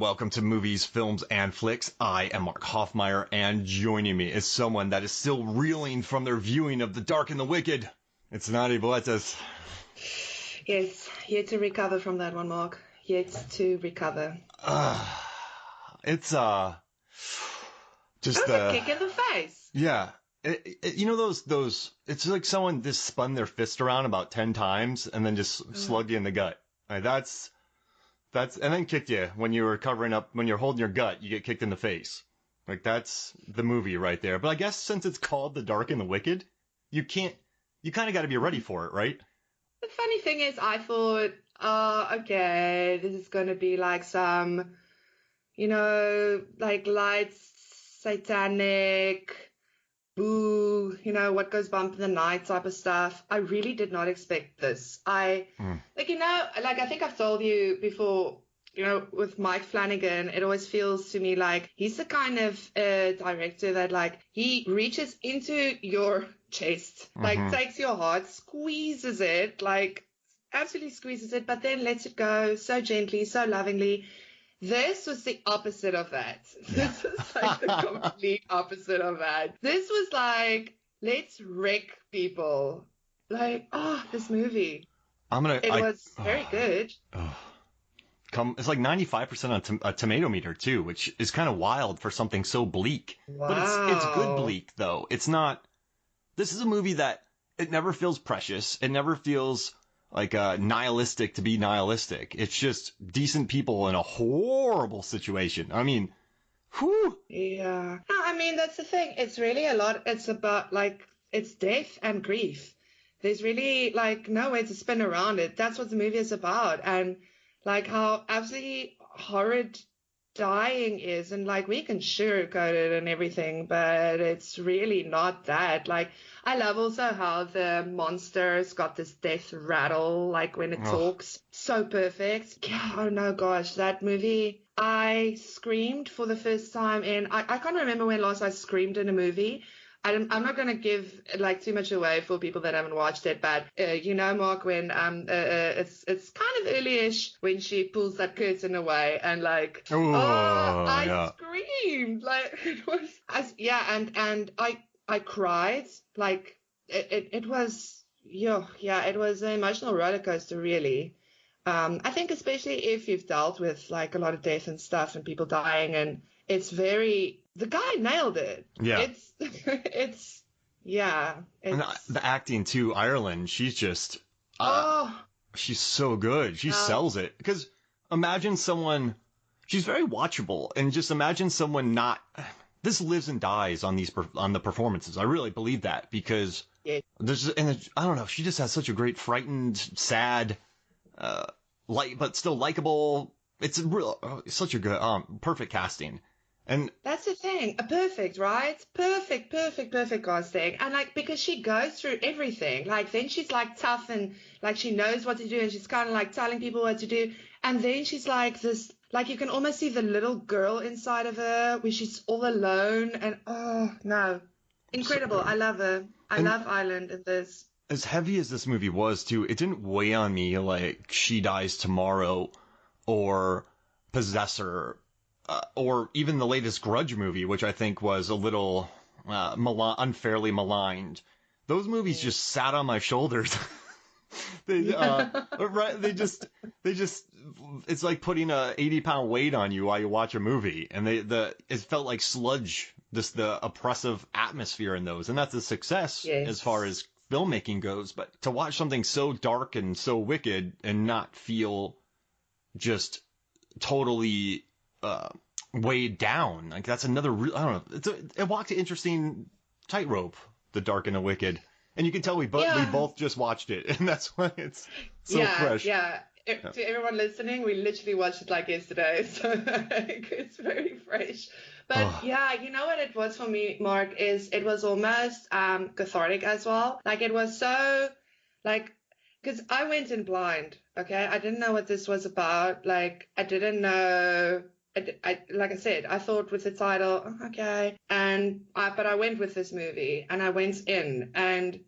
and welcome to Movies, Films, and Flicks. I am Mark Hoffmeyer, and joining me is someone that is still reeling from their viewing of The Dark and the Wicked. It's Nadi Boetas. Yes, yet to recover from that one, Mark. Yet to recover. It's just a kick in the face. Yeah. You know those. It's like someone just spun their fist around about 10 times and then just slugged you in the gut. Like that's and then kicked you when you were covering up, when you're holding your gut, you get kicked in the face. Like that's the movie right there. But I guess since it's called The Dark and the Wicked, you kind of got to be ready for it, right? The funny thing is, I thought, okay, this is going to be like some, like lights, satanic, boo, what goes bump in the night type of stuff. I really did not expect this. I think I've told you before, with Mike Flanagan, it always feels to me like he's the kind of director that like he reaches into your chest, like takes your heart, squeezes it, like absolutely squeezes it, but then lets it go so gently, so lovingly. This was the opposite of that. This was like the complete opposite of that. This was like, let's wreck people. Like, this movie. It was very good. It's like 95% on a tomato meter too, which is kind of wild for something so bleak. Wow. But it's good bleak though. It's not. This is a movie that it never feels precious. It never feels like nihilistic to be nihilistic. It's just decent people in a horrible situation. I mean, whew. Yeah. No, I mean, that's the thing. It's really a lot. It's about like, it's death and grief. There's really like no way to spin around it. That's what the movie is about. And like how absolutely horrid dying is. And like we can sugarcoat it and everything, but it's really not that. Like I love also how the monster's got this death rattle, like when it talks. So perfect. Yeah, oh no, gosh, that movie. I screamed for the first time I can't remember when last I screamed in a movie. I'm not going to give like too much away for people that haven't watched it, but Mark, when it's kind of early-ish when she pulls that curtain away and like, I screamed, like it was, and I cried, like it was, it was an emotional roller coaster, really. I think especially if you've dealt with like a lot of death and stuff and people dying, and the guy nailed it. Yeah. It's and the acting too, Ireland, she's just, she's so good. She sells it. Because imagine someone, she's very watchable, and just imagine someone this lives and dies on on the performances. I really believe that because I don't know, she just has such a great frightened, sad, but still likable. It's such a good, perfect casting. And that's the thing, perfect, right? Perfect casting. And like, because she goes through everything, like then she's like tough and like she knows what to do and she's kind of like telling people what to do. And then she's like this, like you can almost see the little girl inside of her where she's all alone and incredible. I love her. I love Ireland in this. As heavy as this movie was too, it didn't weigh on me like She Dies Tomorrow or Possessor. Or even the latest Grudge movie, which I think was a little unfairly maligned. Those movies just sat on my shoulders. They just, it's like putting a 80-pound weight on you while you watch a movie, and it felt like sludge. The oppressive atmosphere in those, and that's a success as far as filmmaking goes. But to watch something so dark and so wicked and not feel just totally weighed down, like that's another I don't know, it walked an interesting tightrope, The Dark and the Wicked, and you can tell we both just watched it, and that's why it's so fresh. To everyone listening, we literally watched it like yesterday, so it's very fresh. But you know what it was for me, Mark, is it was almost cathartic as well. Like it was so like, because I went in blind, okay? I didn't know what this was about. Like I didn't know. Like I said, I thought with the title, okay, but I went with this movie and I went in and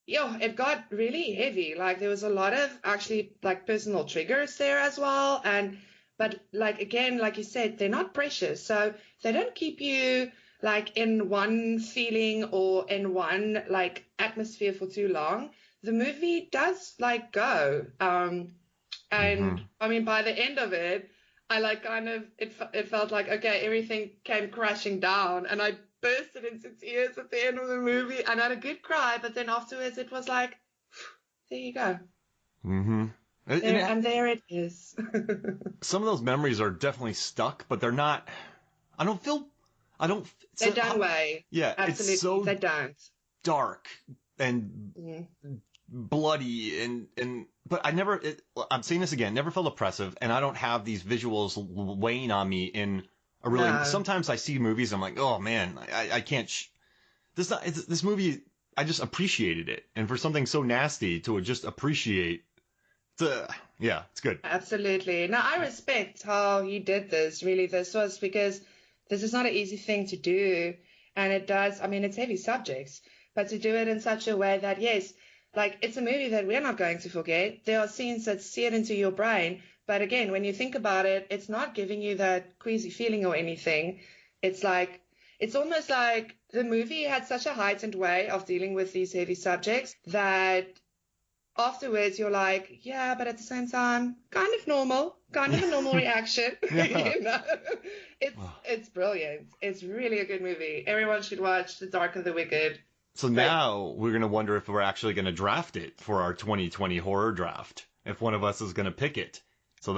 it got really heavy. Like there was a lot of actually like personal triggers there as well, and But like again, like you said, they're not precious. So they don't keep you like in one feeling or in one like atmosphere for too long. The movie does like go. And Hmm. I mean, by the end of it, I like kind of it felt like okay, everything came crashing down, and I bursted into tears at the end of the movie, and I had a good cry. But then afterwards, it was like, there you go, Hmm. And there it is. some of those memories are definitely stuck, but they're not. I don't feel. I don't. They don't weigh. Yeah, it's Absolutely, so they don't. dark and Mm. bloody and but I'm saying this again, never felt oppressive, and I don't have these visuals weighing on me in a really. No, Sometimes I see movies, I'm like, oh man, I can't. This movie, I just appreciated it, and for something so nasty to just appreciate, yeah, it's good. absolutely. Now, I respect how you did this. Really, this was because this is not an easy thing to do. And it does, I mean, it's heavy subjects, but to do it in such a way that, yes, like it's a movie that we're not going to forget. There are scenes that sear into your brain. But again, when you think about it, it's not giving you that queasy feeling or anything. It's like, it's almost like the movie had such a heightened way of dealing with these heavy subjects that afterwards you're like, yeah, but at the same time, kind of a normal reaction. Yeah. You know, it's brilliant. It's really a good movie. Everyone should watch The Dark and the Wicked. So Great. now we're gonna wonder if we're actually gonna draft it for our 2020 horror draft. If one of us is gonna pick it, so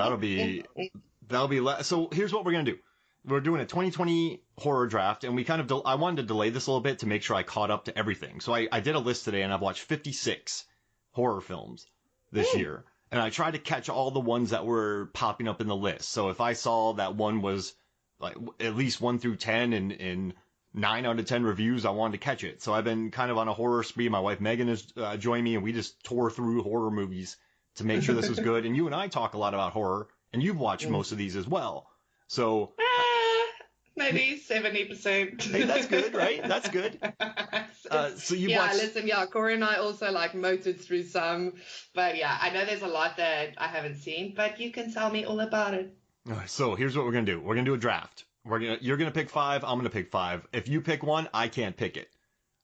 so here's what we're gonna do. We're doing a 2020 horror draft, and we kind of I wanted to delay this a little bit to make sure I caught up to everything. So I did a list today, and I've watched 56 horror films this year, and I tried to catch all the ones that were popping up in the list. So if I saw that one was like at least 1 through 10 in 9 out of 10 reviews, I wanted to catch it. So I've been kind of on a horror spree. My wife Megan has joined me, and we just tore through horror movies to make sure this was good. And you and I talk a lot about horror, and you've watched most of these as well. So Maybe 70%. hey, that's good, right? That's good. So you Yeah, watched. listen, yeah, Corey and I also like motored through some, but yeah, I know there's a lot that I haven't seen, but you can tell me all about it. So here's what we're gonna do. We're gonna do a draft. You're gonna pick 5. I'm gonna pick 5. If you pick one, I can't pick it.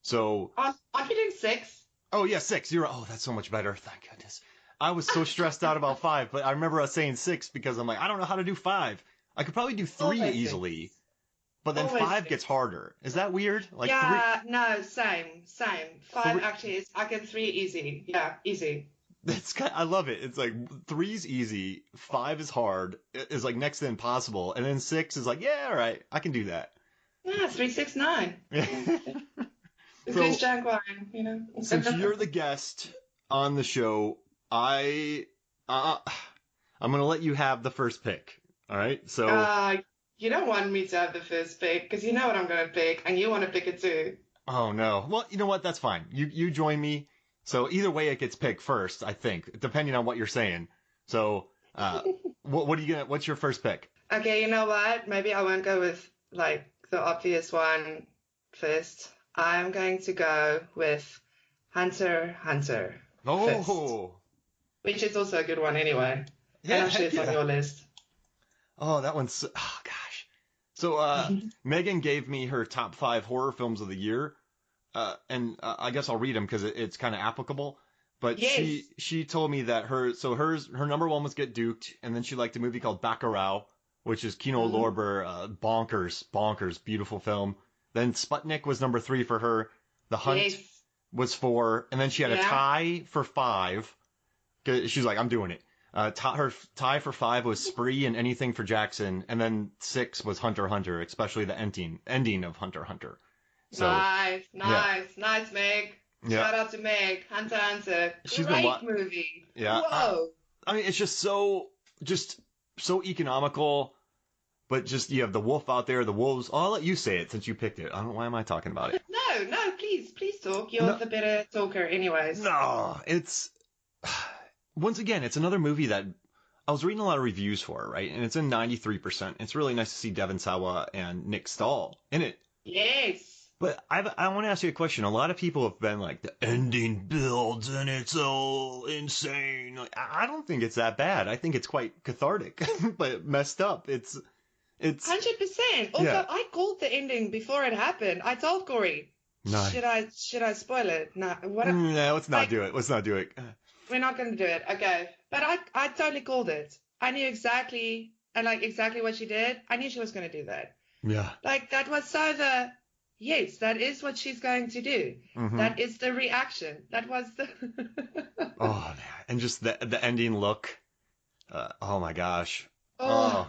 So Aren't we doing 6? oh yeah, 6. That's so much better. Thank goodness. I was so stressed out about 5, but I remember us saying 6 because I'm like, I don't know how to do 5. I could probably do 3 Always easily, but then Always 5 6. gets harder. Is that weird? Like Yeah, no, same. 5 3. actually is, I can 3 easy. Yeah, easy. I love it. It's like 3's easy, 5 is hard, is like next to impossible, and then 6 is like, yeah, all right, I can do that. Yeah, 369. The So Goose Jaguar, you know. since you're the guest on the show, I'm gonna let you have the first pick. All right. So You don't want me to have the first pick because you know what I'm going to pick, and you want to pick it too. oh no. Well, you know what? That's fine. You join me. So either way, it gets picked first, I think, depending on what you're saying. So what are you gonna? What's your first pick? Okay, you know what? Maybe I won't go with like the obvious one first. I'm going to go with Hunter x Hunter first, Oh which is also a good one anyway. And yeah, I'm sure it's on your list. Oh, that one's oh gosh. So Megan gave me her top 5 horror films of the year, and I guess I'll read them because it's kind of applicable. But Yes. she told me that her number 1 was Get Duked, and then she liked a movie called Bacurau, which is Kino Mhm. Lorber, bonkers, beautiful film. Then Sputnik was number 3 for her. The Hunt Yes. was 4, and then she had a Yeah. tie for 5. She's like, I'm doing it. Her tie for 5 was Spree and Anything for Jackson, and then 6 was Hunter x Hunter, especially the ending of Hunter x Hunter. So Nice, yeah, nice, Meg. yeah, Shout out to Meg. Hunter x Hunter. she's been Great movie. yeah. Whoa. I mean, it's just so economical, but just you have the wolf out there, the wolves. Oh, I'll let you say it since you picked it. I don't know why am I talking about it. No, please talk. You're No, the better talker, anyways. no, it's once again, it's another movie that I was reading a lot of reviews for, right? And it's in 93%. It's really nice to see Devon Sawa and Nick Stahl in it. Yes. But I want to ask you a question. A lot of people have been like, the ending builds and it's so insane. Like, I don't think it's that bad. I think it's quite cathartic, but messed up. It's 100%. Also, yeah. I called the ending before it happened. I told Corey, No, should I spoil it? No, what? no, let's not Like, do it. Let's not do it. we're not going to do it. Okay. But I totally called it. I knew exactly, and like exactly what she did. I knew she was going to do that. Yeah. Like, that was so yes, that is what she's going to do. Mm-hmm. That is the reaction. That was the. Oh man, and just the ending look. Oh my gosh. Oh.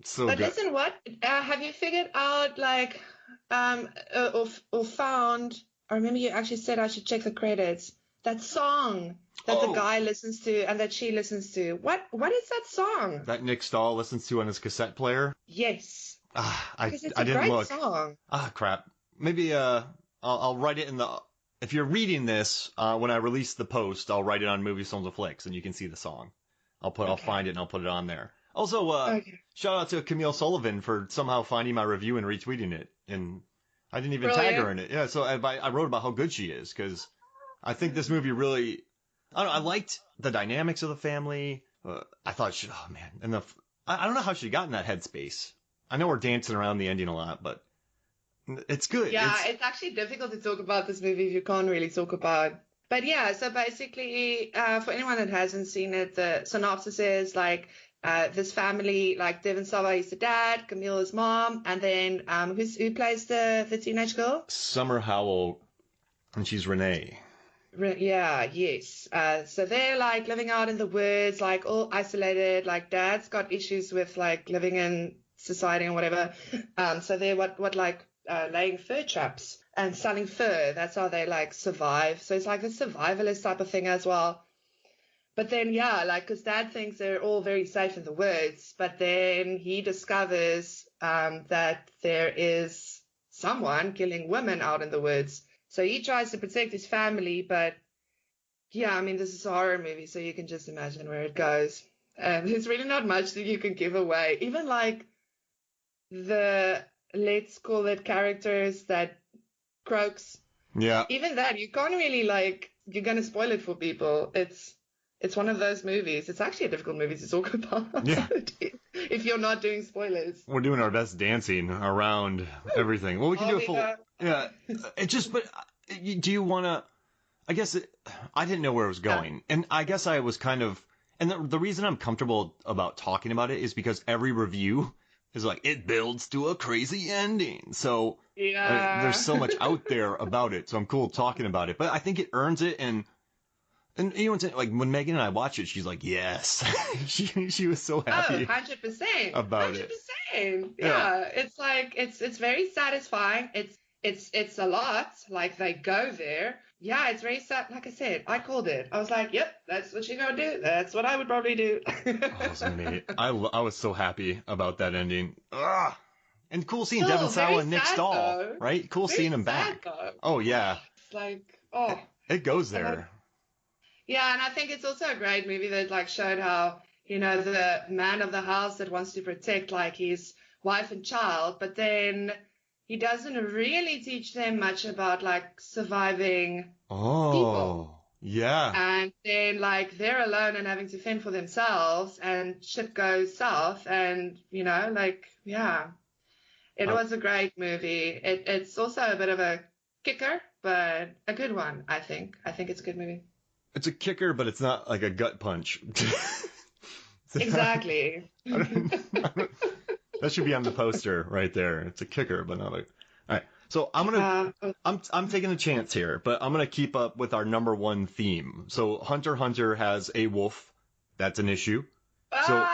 So But good. listen, what have you figured out? Like, or found? I remember you actually said I should check the credits. That song that the guy listens to and that she listens to. What is that song? That Nick Stahl listens to on his cassette player. Yes. Because it's I a didn't great look. song. Crap. Maybe I'll write it in the. If you're reading this, when I release the post, I'll write it on Movie Songs and Flicks, and you can see the song. I'll find it and I'll put it on there. Also, shout out to Camille Sullivan for somehow finding my review and retweeting it, and I didn't even tag her in it. Yeah, so I wrote about how good she is because I think this movie really. I don't know, I liked the dynamics of the family. I thought, oh man, and I don't know how she got in that headspace. I know we're dancing around the ending a lot, but it's good. Yeah, it's actually difficult to talk about this movie if you can't really talk about. But yeah, so basically, for anyone that hasn't seen it, the synopsis is like this family, like Devon Sawa is the dad, Camille is mom, and then who plays the teenage girl? Summer Howell, and she's Renee. Yeah, yes. So they're like living out in the woods, like all isolated. Like dad's got issues with like living in society and whatever. So they're laying fur traps and selling fur. That's how they like survive. So it's like a survivalist type of thing as well. But then, yeah, like, because dad thinks they're all very safe in the woods, but then he discovers that there is someone killing women out in the woods. So he tries to protect his family, but yeah, I mean, this is a horror movie, so you can just imagine where it goes. There's really not much that you can give away. Even like let's call it characters that croaks. Yeah. Even that, you can't really like, you're going to spoil it for people. It's one of those movies. It's actually a difficult movie to talk about. Yeah. If you're not doing spoilers. We're doing our best dancing around everything. Well, we can do a full. Yeah. It just, but do you want to? I guess I didn't know where it was going, and I guess I was kind of. And the reason I'm comfortable about talking about it is because every review is like it builds to a crazy ending. So there's so much out there about it. So I'm cool talking about it, but I think it earns it. And you know, like when Megan and I watched it, she's like, yes, she was so happy. 100% about 100%. it. Yeah, it's like it's very satisfying. It's a lot. Like they go there. Yeah, it's very sad. Like I said, I called it. I was like, yep, that's what you're gonna do. That's what I would probably do. I was so happy about that ending. Ugh. And cool seeing Devon Sawa and Nick Stahl, right? Cool seeing him back. Though. Oh yeah. It's like, oh. It goes there. Yeah, and I think it's also a great movie that like showed how, you know, the man of the house that wants to protect like his wife and child, but then he doesn't really teach them much about like surviving people. Yeah. And then like they're alone and having to fend for themselves and shit goes south and, you know, like, yeah, it was a great movie. It's also a bit of a kicker, but a good one, I think. I think it's a good movie. It's a kicker, but it's not like a gut punch. Exactly. That should be on the poster right there. It's a kicker, but not a. All right. So I'm taking a chance here, but I'm gonna keep up with our number one theme. So Hunter x Hunter has a wolf. That's an issue. So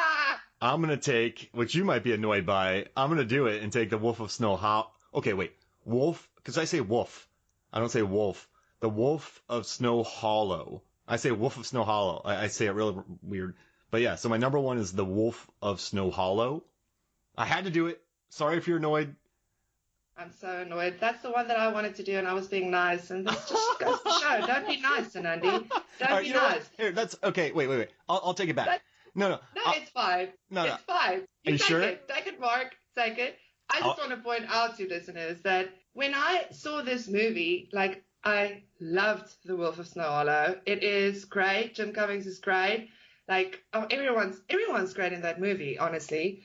I'm gonna take, which you might be annoyed by. I'm gonna do it and take the Wolf of Snow Hollow. Okay, wait, wolf, because I say wolf. I don't say wolf. The Wolf of Snow Hollow. I say Wolf of Snow Hollow. I say it really weird. But yeah, so my number one is the Wolf of Snow Hollow. I had to do it. Sorry if you're annoyed. I'm so annoyed. That's the one that I wanted to do, and I was being nice. And this just goes to show. Don't be nice, Anandi. Don't be nice. Here, that's okay. Wait. I'll take it back. No, it's fine. No, it's fine. Are you sure? Take it, Mark. Take it. I just want to point out to listeners that when I saw this movie, like, I loved The Wolf of Snow Hollow. It is great. Jim Cummings is great. Like, oh, everyone's great in that movie, honestly.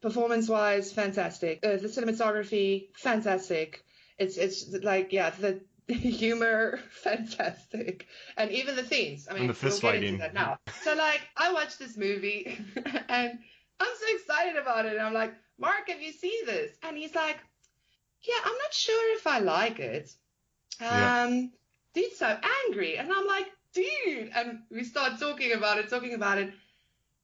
Performance-wise, fantastic. The cinematography, fantastic. It's like, yeah, the humor, fantastic. And even the themes. I mean, And the fist we'll get fighting. into that now. So, like, I watched this movie and I'm so excited about it. And I'm like, Mark, have you seen this? And he's like, yeah, I'm not sure if I like it. Dude's so angry. And I'm like, dude. And we start talking about it.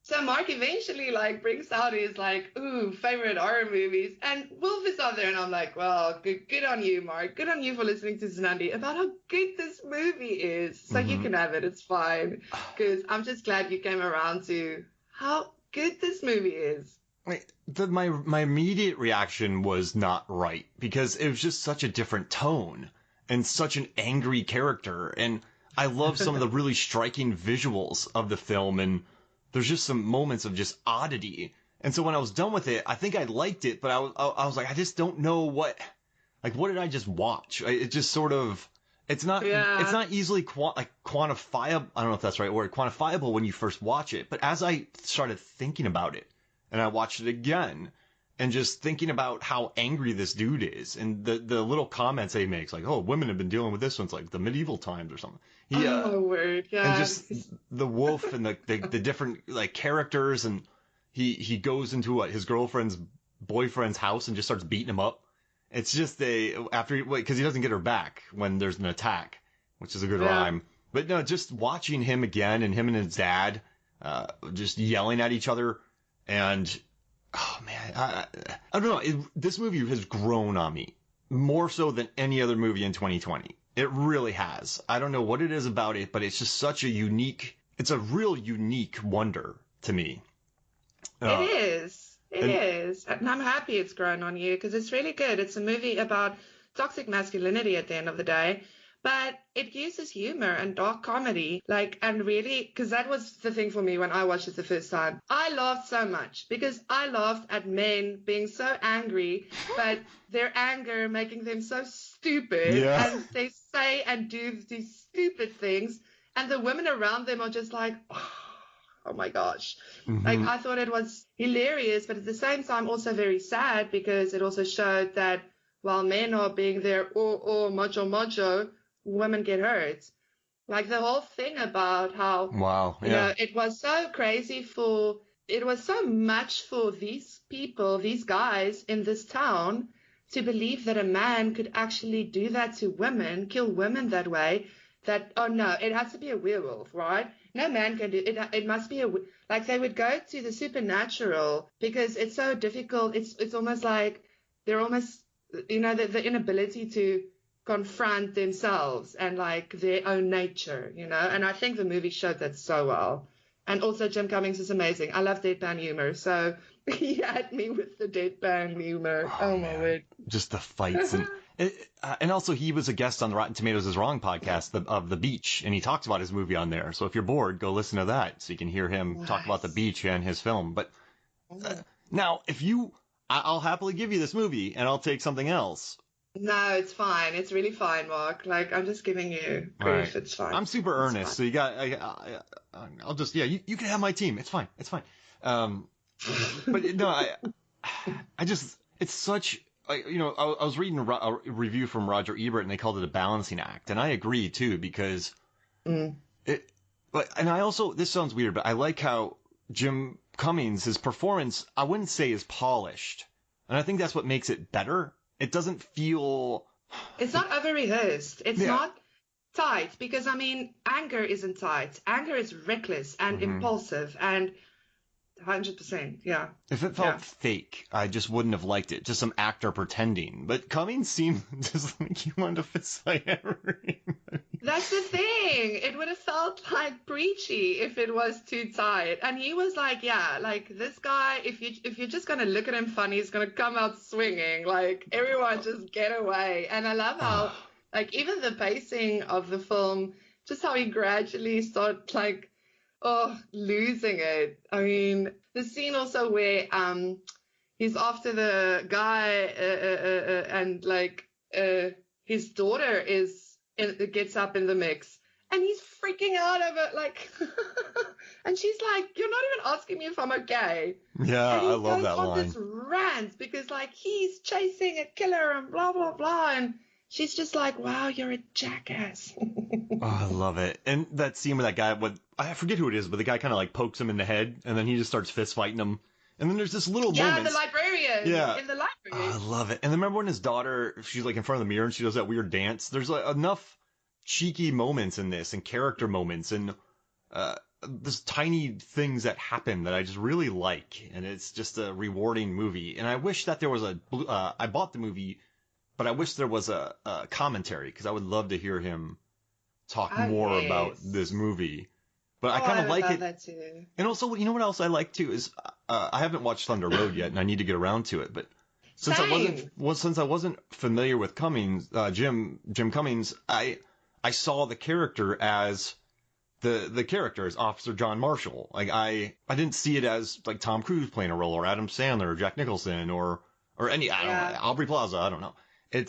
So Mark eventually like brings out his like, favorite horror movies. And Wolf is on there. And I'm like, well, good on you, Mark. Good on you for listening to Zanandi about how good this movie is. So you can have it. It's fine. Because I'm just glad you came around to how good this movie is. My immediate reaction was not right because it was just such a different tone and such an angry character. And I love some of the really striking visuals of the film. And there's just some moments of just oddity. And so when I was done with it, I think I liked it, but I was like, I just don't know what did I just watch? It just sort of, it's not easily quantifiable. I don't know if that's the right word, quantifiable when you first watch it. But as I started thinking about it and I watched it again and just thinking about how angry this dude is and the little comments that he makes, like, oh, women have been dealing with this since like the medieval times or something. Oh my word, yeah. And just the wolf and the different like characters, and he goes into his girlfriend's boyfriend's house and just starts beating him up. It's just because he doesn't get her back when there's an attack, which is a good rhyme. But no, just watching him again and him and his dad just yelling at each other, and oh man, I don't know. This movie has grown on me more so than any other movie in 2020. It really has. I don't know what it is about it, but it's just such it's a real unique wonder to me. It is. It is. And I'm happy it's grown on you because it's really good. It's a movie about toxic masculinity at the end of the day, but it uses humor and dark comedy, and really, because that was the thing for me when I watched it the first time. I laughed so much because I laughed at men being so angry, but their anger making them so stupid, and they say and do these stupid things, and the women around them are just like, oh my gosh. I thought it was hilarious, but at the same time also very sad because it also showed that while men are being there, macho, women get hurt. Like the whole thing about how, it was so crazy it was so much for these people, these guys in this town to believe that a man could actually do that to women, kill women that way, that, oh no, it has to be a werewolf, right? No man can do it. It must be they would go to the supernatural because it's so difficult. It's almost like they're almost, the inability to confront themselves and their own nature, and I think the movie showed that so well. And also Jim Cummings is amazing. I love deadpan humor, so he had me with the deadpan humor. Oh my word. Just the fights and also he was a guest on the Rotten Tomatoes is Wrong podcast of The Beach, and he talks about his movie on there. So if you're bored, go listen to that so you can hear him talk about The Beach and his film. But now I'll happily give you this movie and I'll take something else. No, it's fine. It's really fine, Mark. I'm just giving you grief. Right. It's fine. I'm super earnest, so you got. I'll just you can have my team. It's fine. It's fine. But no, I just it's such. I was reading a review from Roger Ebert, and they called it a balancing act, and I agree too because it. But and I also this sounds weird, but I like how Jim Cummings, his performance, I wouldn't say is polished, and I think that's what makes it better. It doesn't feel... It's not over-rehearsed. It's not tight because, anger isn't tight. Anger is reckless and impulsive and 100%, yeah. If it felt fake, I just wouldn't have liked it. Just some actor pretending. But Cummings seemed just like he wanted to fist fight everybody. That's the thing. It would have felt preachy if it was too tight. And he was this guy, if you're just going to look at him funny, he's going to come out swinging. Everyone just get away. And I love how, even the pacing of the film, just how he gradually starts, losing it. The scene also where, he's after the guy, and like his daughter gets up in the mix, and he's freaking out over like, and she's like, "You're not even asking me if I'm okay." Yeah, And I he love goes that on line. this rant because like he's chasing a killer and blah blah blah, and she's just like, "Wow, you're a jackass." Oh, I love it. And that scene with that guy, I forget who it is, but the guy kind of like pokes him in the head, and then he just starts fist fighting him. And then there's this little Yeah, moment. the librarian Yeah. in the Oh, library. I love it. And then remember when his daughter, she's like in front of the mirror and she does that weird dance? There's like enough cheeky moments in this and character moments and there's tiny things that happen that I just really like. And it's just a rewarding movie. And I wish that there was I bought the movie, but I wish there was a commentary because I would love to hear him talk Oh, more about yes. this movie. But I Oh, kind I of would like love it. that too. And also, you know what else I like too is I haven't watched Thunder Road yet, and I need to get around to it. But since Same. I wasn't familiar with Cummings, Jim Cummings, I saw the character as the character as Officer John Marshall. Like I didn't see it as like Tom Cruise playing a role or Adam Sandler or Jack Nicholson or any I don't know, Aubrey Plaza. I don't know. I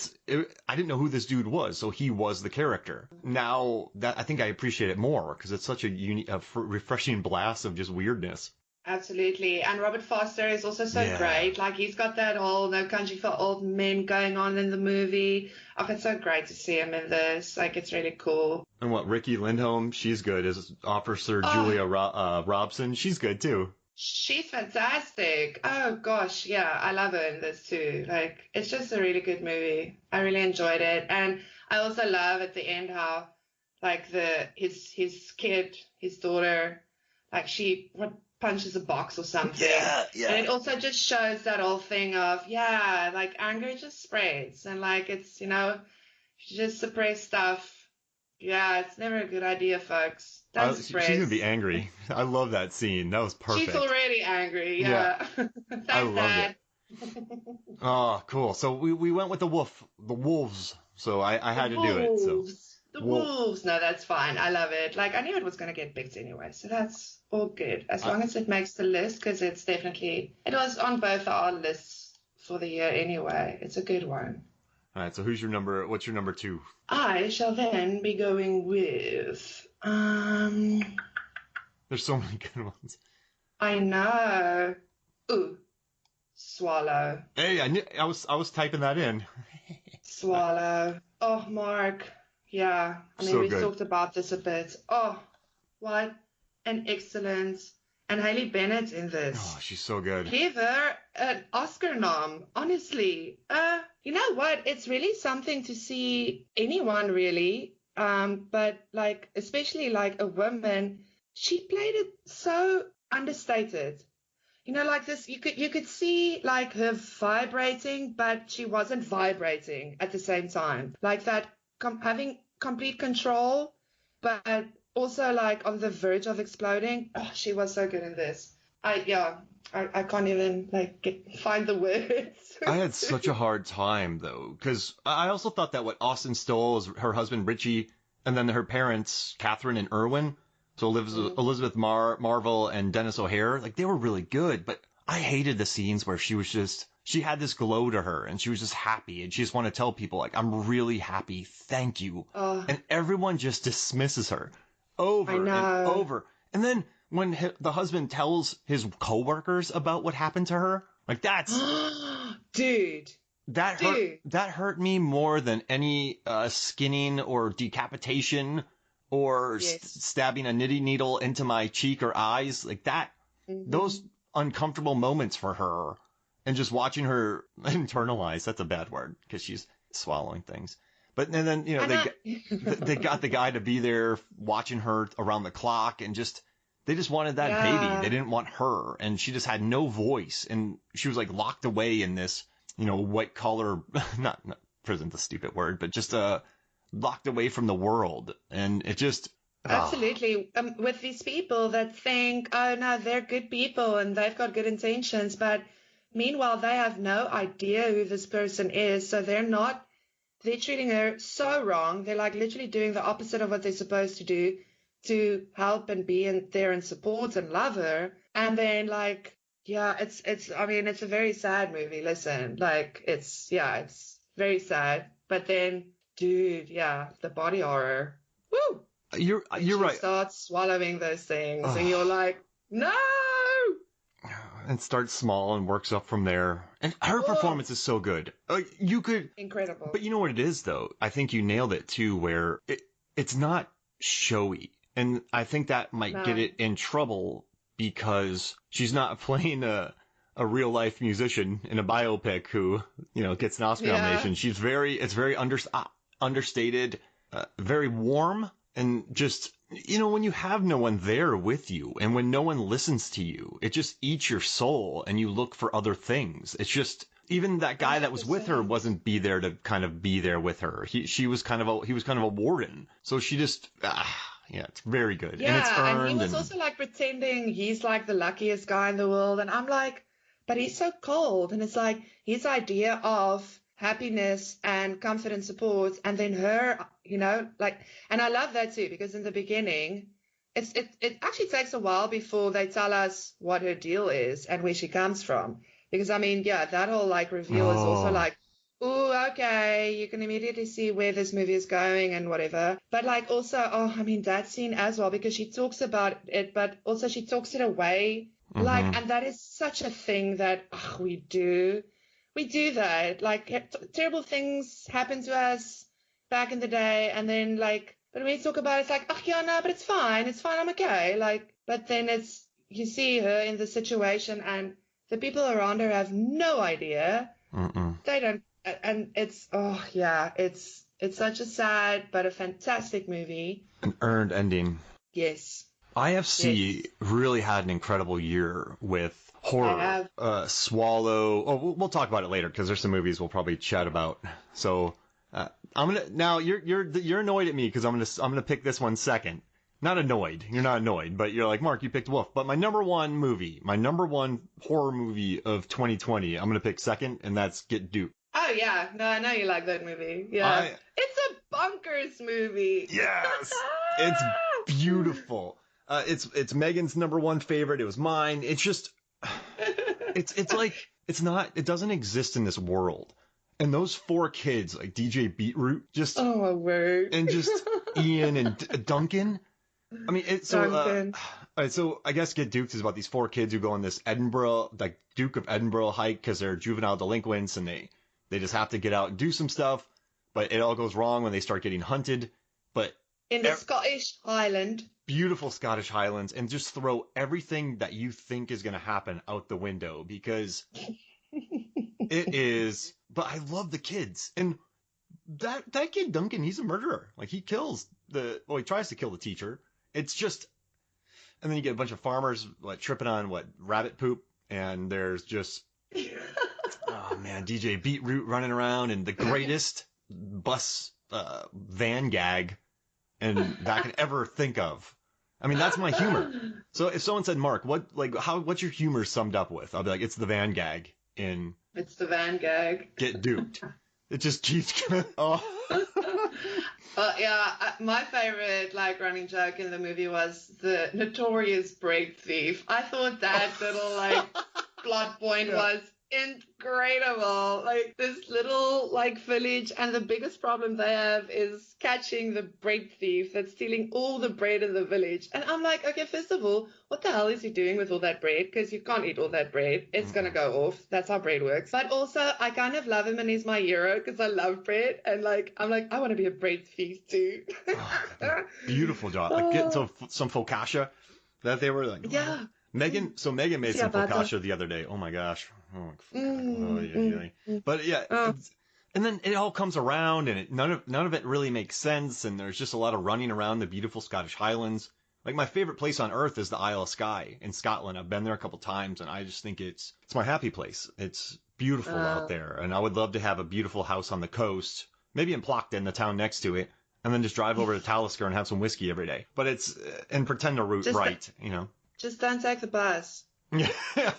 didn't know who this dude was, so he was the character. Now that I think I appreciate it more because it's such a unique, refreshing blast of just weirdness. Absolutely. And Robert Foster is also so Yeah. great. Like he's got that whole No Country for Old Men going on in the movie. Oh, it's so great to see him in this. Like it's really cool. And what, Ricky Lindholm, she's good as Officer Oh. Julia Robson. She's good too. She's fantastic. Oh gosh, yeah, I love her in this too. Like it's just a really good movie. I really enjoyed it. And I also love at the end how like his kid, his daughter, like she punches a box or something. Yeah. And it also just shows that whole thing of, yeah, like anger just spreads and like it's, if you just suppress stuff, yeah, it's never a good idea, folks. Don't She's suppress. gonna be angry. I love that scene. That was perfect. She's already angry, yeah. Thanks, I loved Dad. Oh, cool. So we went with the wolves. So I had to do it. So The wolves. No, that's fine. I love it. Like, I knew it was going to get picked anyway, so that's all good. As long as it makes the list, because it was on both our lists for the year anyway. It's a good one. All right. So what's your number 2? I shall then be going with, There's so many good ones. I know. Ooh, Swallow. Hey, I was typing that in. Swallow. Oh, Mark. Yeah. I mean, So we've good. talked about this a bit. Oh, what an excellent. And Hailey Bennett in this. Oh, she's so good. Give her an Oscar nom. Honestly. You know what? It's really something to see anyone really. But like, especially like a woman, she played it so understated. Like this, you could see like her vibrating, but she wasn't vibrating at the same time. Like that, having complete control, but also like on the verge of exploding. Oh, she was so good in this. I can't even like find the words. I had such a hard time though, because I also thought that what Austin Stole is her husband Richie, and then her parents Catherine and Irwin. So Elizabeth Marvel and Dennis O'Hare, like they were really good, but I hated the scenes where she had this glow to her and she was just happy and she just wanted to tell people like, I'm really happy. Thank you. And everyone just dismisses her over and over. And then when the husband tells his coworkers about what happened to her, like that's dude. That hurt me more than any skinning or decapitation or stabbing a knitting needle into my cheek or eyes. Like that, those uncomfortable moments for her and just watching her internalize, that's a bad word because she's swallowing things. But and then, they got the guy to be there watching her around the clock and they just wanted that baby. They didn't want her. And she just had no voice. And she was like locked away in this, white collar, not prison's a stupid word, but just, locked away from the world. And it just absolutely with these people that think, oh no, they're good people and they've got good intentions, but meanwhile they have no idea who this person is, so they're treating her so wrong. They're like literally doing the opposite of what they're supposed to do to help and be there and support and love her, and then like Yeah, I mean, it's a very sad movie. Listen, like, it's very sad. But then, dude, yeah, the body horror. Woo! When You're she right. starts swallowing those things and you're Ugh. like, no! And starts small and works up from there. And her Oh, performance is so good. You could, but incredible. you know what it is though? I think you nailed it too, where it's not showy. And I think that might get No. it in trouble because she's not playing a real life musician in a biopic who, gets an Oscar Yeah. nomination. It's very understated, very warm, and just, when you have no one there with you and when no one listens to you, it just eats your soul and you look for other things. It's just, even that guy that was with her 100%. wasn't be there to kind of be there with her. He was kind of a warden. So she just, yeah, it's very good. And it's Yeah, and he earned was and, also like pretending he's like the luckiest guy in the world. And I'm like, but he's so cold. And it's like his idea of happiness and comfort and support, and then her, like, and I love that too, because in the beginning, it actually takes a while before they tell us what her deal is and where she comes from. Because I mean, yeah, that whole like reveal is also oh, like, oh, okay, you can immediately see where this movie is going and whatever. But like also, oh, I mean, that scene as well, because she talks about it, but also she talks it away. Like, mm-hmm. and that is such a thing that we do. We do that. Like, terrible things happen to us back in the day. And then, like, but when we talk about it, it's like, oh, yeah, no, but it's fine. It's fine. I'm okay. Like, but then you see her in the situation and the people around her have no idea. Mm-mm. They don't, and it's oh yeah, it's such a sad but a fantastic movie. An earned ending. Yes, IFC yes, really had an incredible year with they horror. have. Swallow. Oh, we'll talk about it later because there's some movies we'll probably chat about. So I'm gonna now you're annoyed at me because I'm gonna pick this one second. Not annoyed. You're not annoyed, but you're like, Mark, you picked Wolf. But my number one horror movie of 2020, I'm gonna pick second, and that's Get Duped. Oh yeah, no, I know you like that movie. Yeah, I it's a bonkers movie. Yes, it's beautiful. It's Megan's number one favorite. It was mine. It's just it's like it doesn't exist in this world. And those four kids like DJ Beetroot just Oh my word, and just Ian and Duncan. I mean, Duncan. all right, so I guess Get Duked is about these four kids who go on this Edinburgh, like Duke of Edinburgh hike because they're juvenile delinquents and they just have to get out and do some stuff, but it all goes wrong when they start getting hunted. But In the Scottish Highland. beautiful Scottish Highlands and just throw everything that you think is going to happen out the window because it is. But I love the kids and that kid Duncan. He's a murderer. Like he tries to kill the teacher. It's just, and then you get a bunch of farmers like tripping on rabbit poop, and there's just oh man, DJ Beetroot running around and the greatest bus van gag and that I can ever think of. I mean, that's my humor. So if someone said, Mark, what's your humor summed up with? I'll be like, it's the van gag in It's the Van Gag. Get Duped. It just keeps going. Oh. Yeah, my favorite like running joke in the movie was the notorious bread thief. I thought that little like plot point Yeah. was incredible. Like this little like village, and the biggest problem they have is catching the bread thief that's stealing all the bread in the village. And I'm like, okay, first of all, what the hell is he doing with all that bread? Because you can't eat all that bread. It's gonna go off. That's how bread works. But also, I kind of love him and he's my hero because I love bread. And like, I'm like, I want to be a bread thief too. Oh, beautiful job. Like getting some focaccia that they were like. Yeah. Megan made some Ciabatta. focaccia the other day. Oh my gosh. Oh, yeah, Mm, yeah. But yeah, Oh, and then it all comes around, and none of it really makes sense. And there's just a lot of running around the beautiful Scottish Highlands. Like my favorite place on earth is the Isle of Skye in Scotland. I've been there a couple times, and I just think it's my happy place. It's beautiful out there, and I would love to have a beautiful house on the coast, maybe in Plockton, the town next to it, and then just drive over to Talisker and have some whiskey every day. But it's and pretend to root just right, you know. just don't take the bus. Yeah.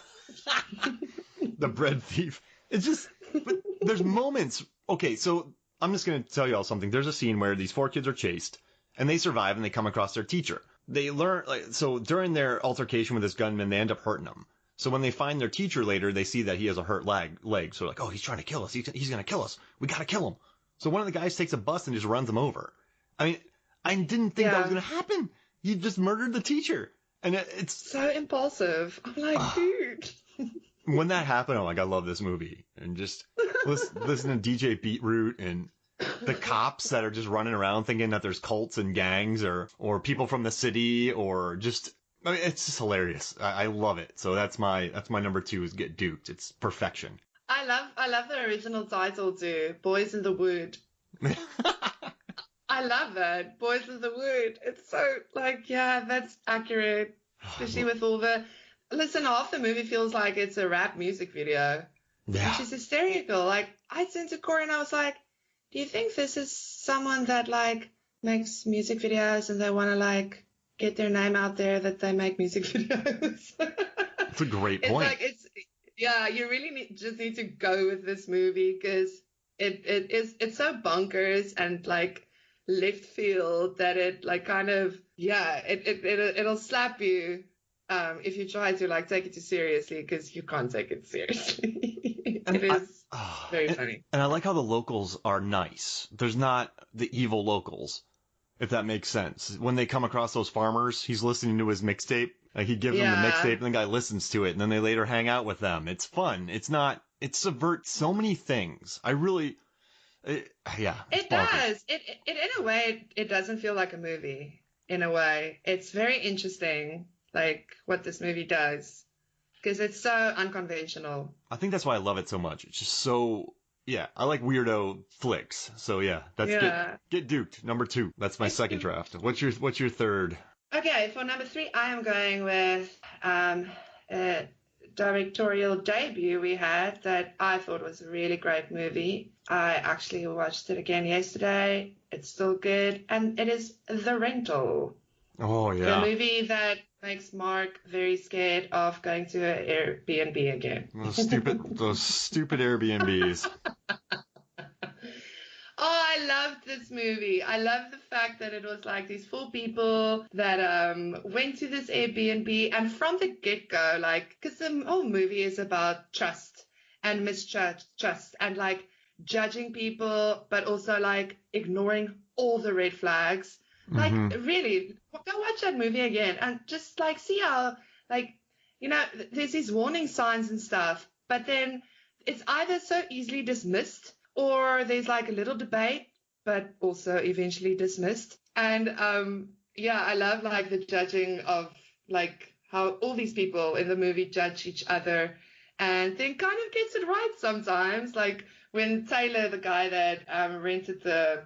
The bread thief. It's just, but there's moments. Okay, so I'm just going to tell you all something. There's a scene where these four kids are chased and they survive and they come across their teacher. They learn, so during their altercation with this gunman, they end up hurting him. So when they find their teacher later, they see that he has a hurt leg. So like, oh, he's trying to kill us. He's going to kill us. We got to kill him. So one of the guys takes a bus and just runs him over. I mean, I didn't think that was going to happen. He just murdered the teacher. And it's so impulsive. I'm like, dude. When that happened, I'm like, I love this movie. And just listen to DJ Beetroot and the cops that are just running around thinking that there's cults and gangs or people from the city or just, I mean, it's just hilarious. I love it. So that's my number 2 is Get Duked. It's perfection. I love the original title too, Boys in the Wood. I love that, Boys in the Wood. It's so like, yeah, that's accurate, especially with all the. Listen, half the movie feels like it's a rap music video, which is hysterical. Like, I turned to Corey and I was like, do you think this is someone that like makes music videos and they want to like get their name out there that they make music videos? That's a great point. Yeah, you really just need to go with this movie because it's so bonkers and like left field that it like kind of, it'll slap you if you try to like take it too seriously, because you can't take it seriously. It is very funny. And I like how the locals are nice. There's not the evil locals, if that makes sense. When they come across those farmers, he's listening to his mixtape. Like he gives them the mixtape and the guy listens to it and then they later hang out with them. It's fun. It subverts so many things. It does. It in a way, it doesn't feel like a movie. In a way, it's very interesting, like what this movie does, because it's so unconventional. I think that's why I love it so much. It's just so, I like weirdo flicks. So Get Duked, number 2. That's my second draft. What's your third? Okay, for number 3, I am going with a directorial debut we had that I thought was a really great movie. I actually watched it again yesterday. It's still good, and it is The Rental. Oh, yeah. The movie that makes Mark very scared of going to an Airbnb again. Those stupid Airbnbs. Oh, I loved this movie. I love the fact that it was like these 4 people that went to this Airbnb, and from the get-go, like, because the whole movie is about trust and mistrust and like judging people, but also like ignoring all the red flags. Like, really, go watch that movie again and just like see how, like, you know, there's these warning signs and stuff, but then it's either so easily dismissed or there's like a little debate, but also eventually dismissed. And I love like the judging of like how all these people in the movie judge each other and then kind of gets it right sometimes. Like when Taylor, the guy that rented the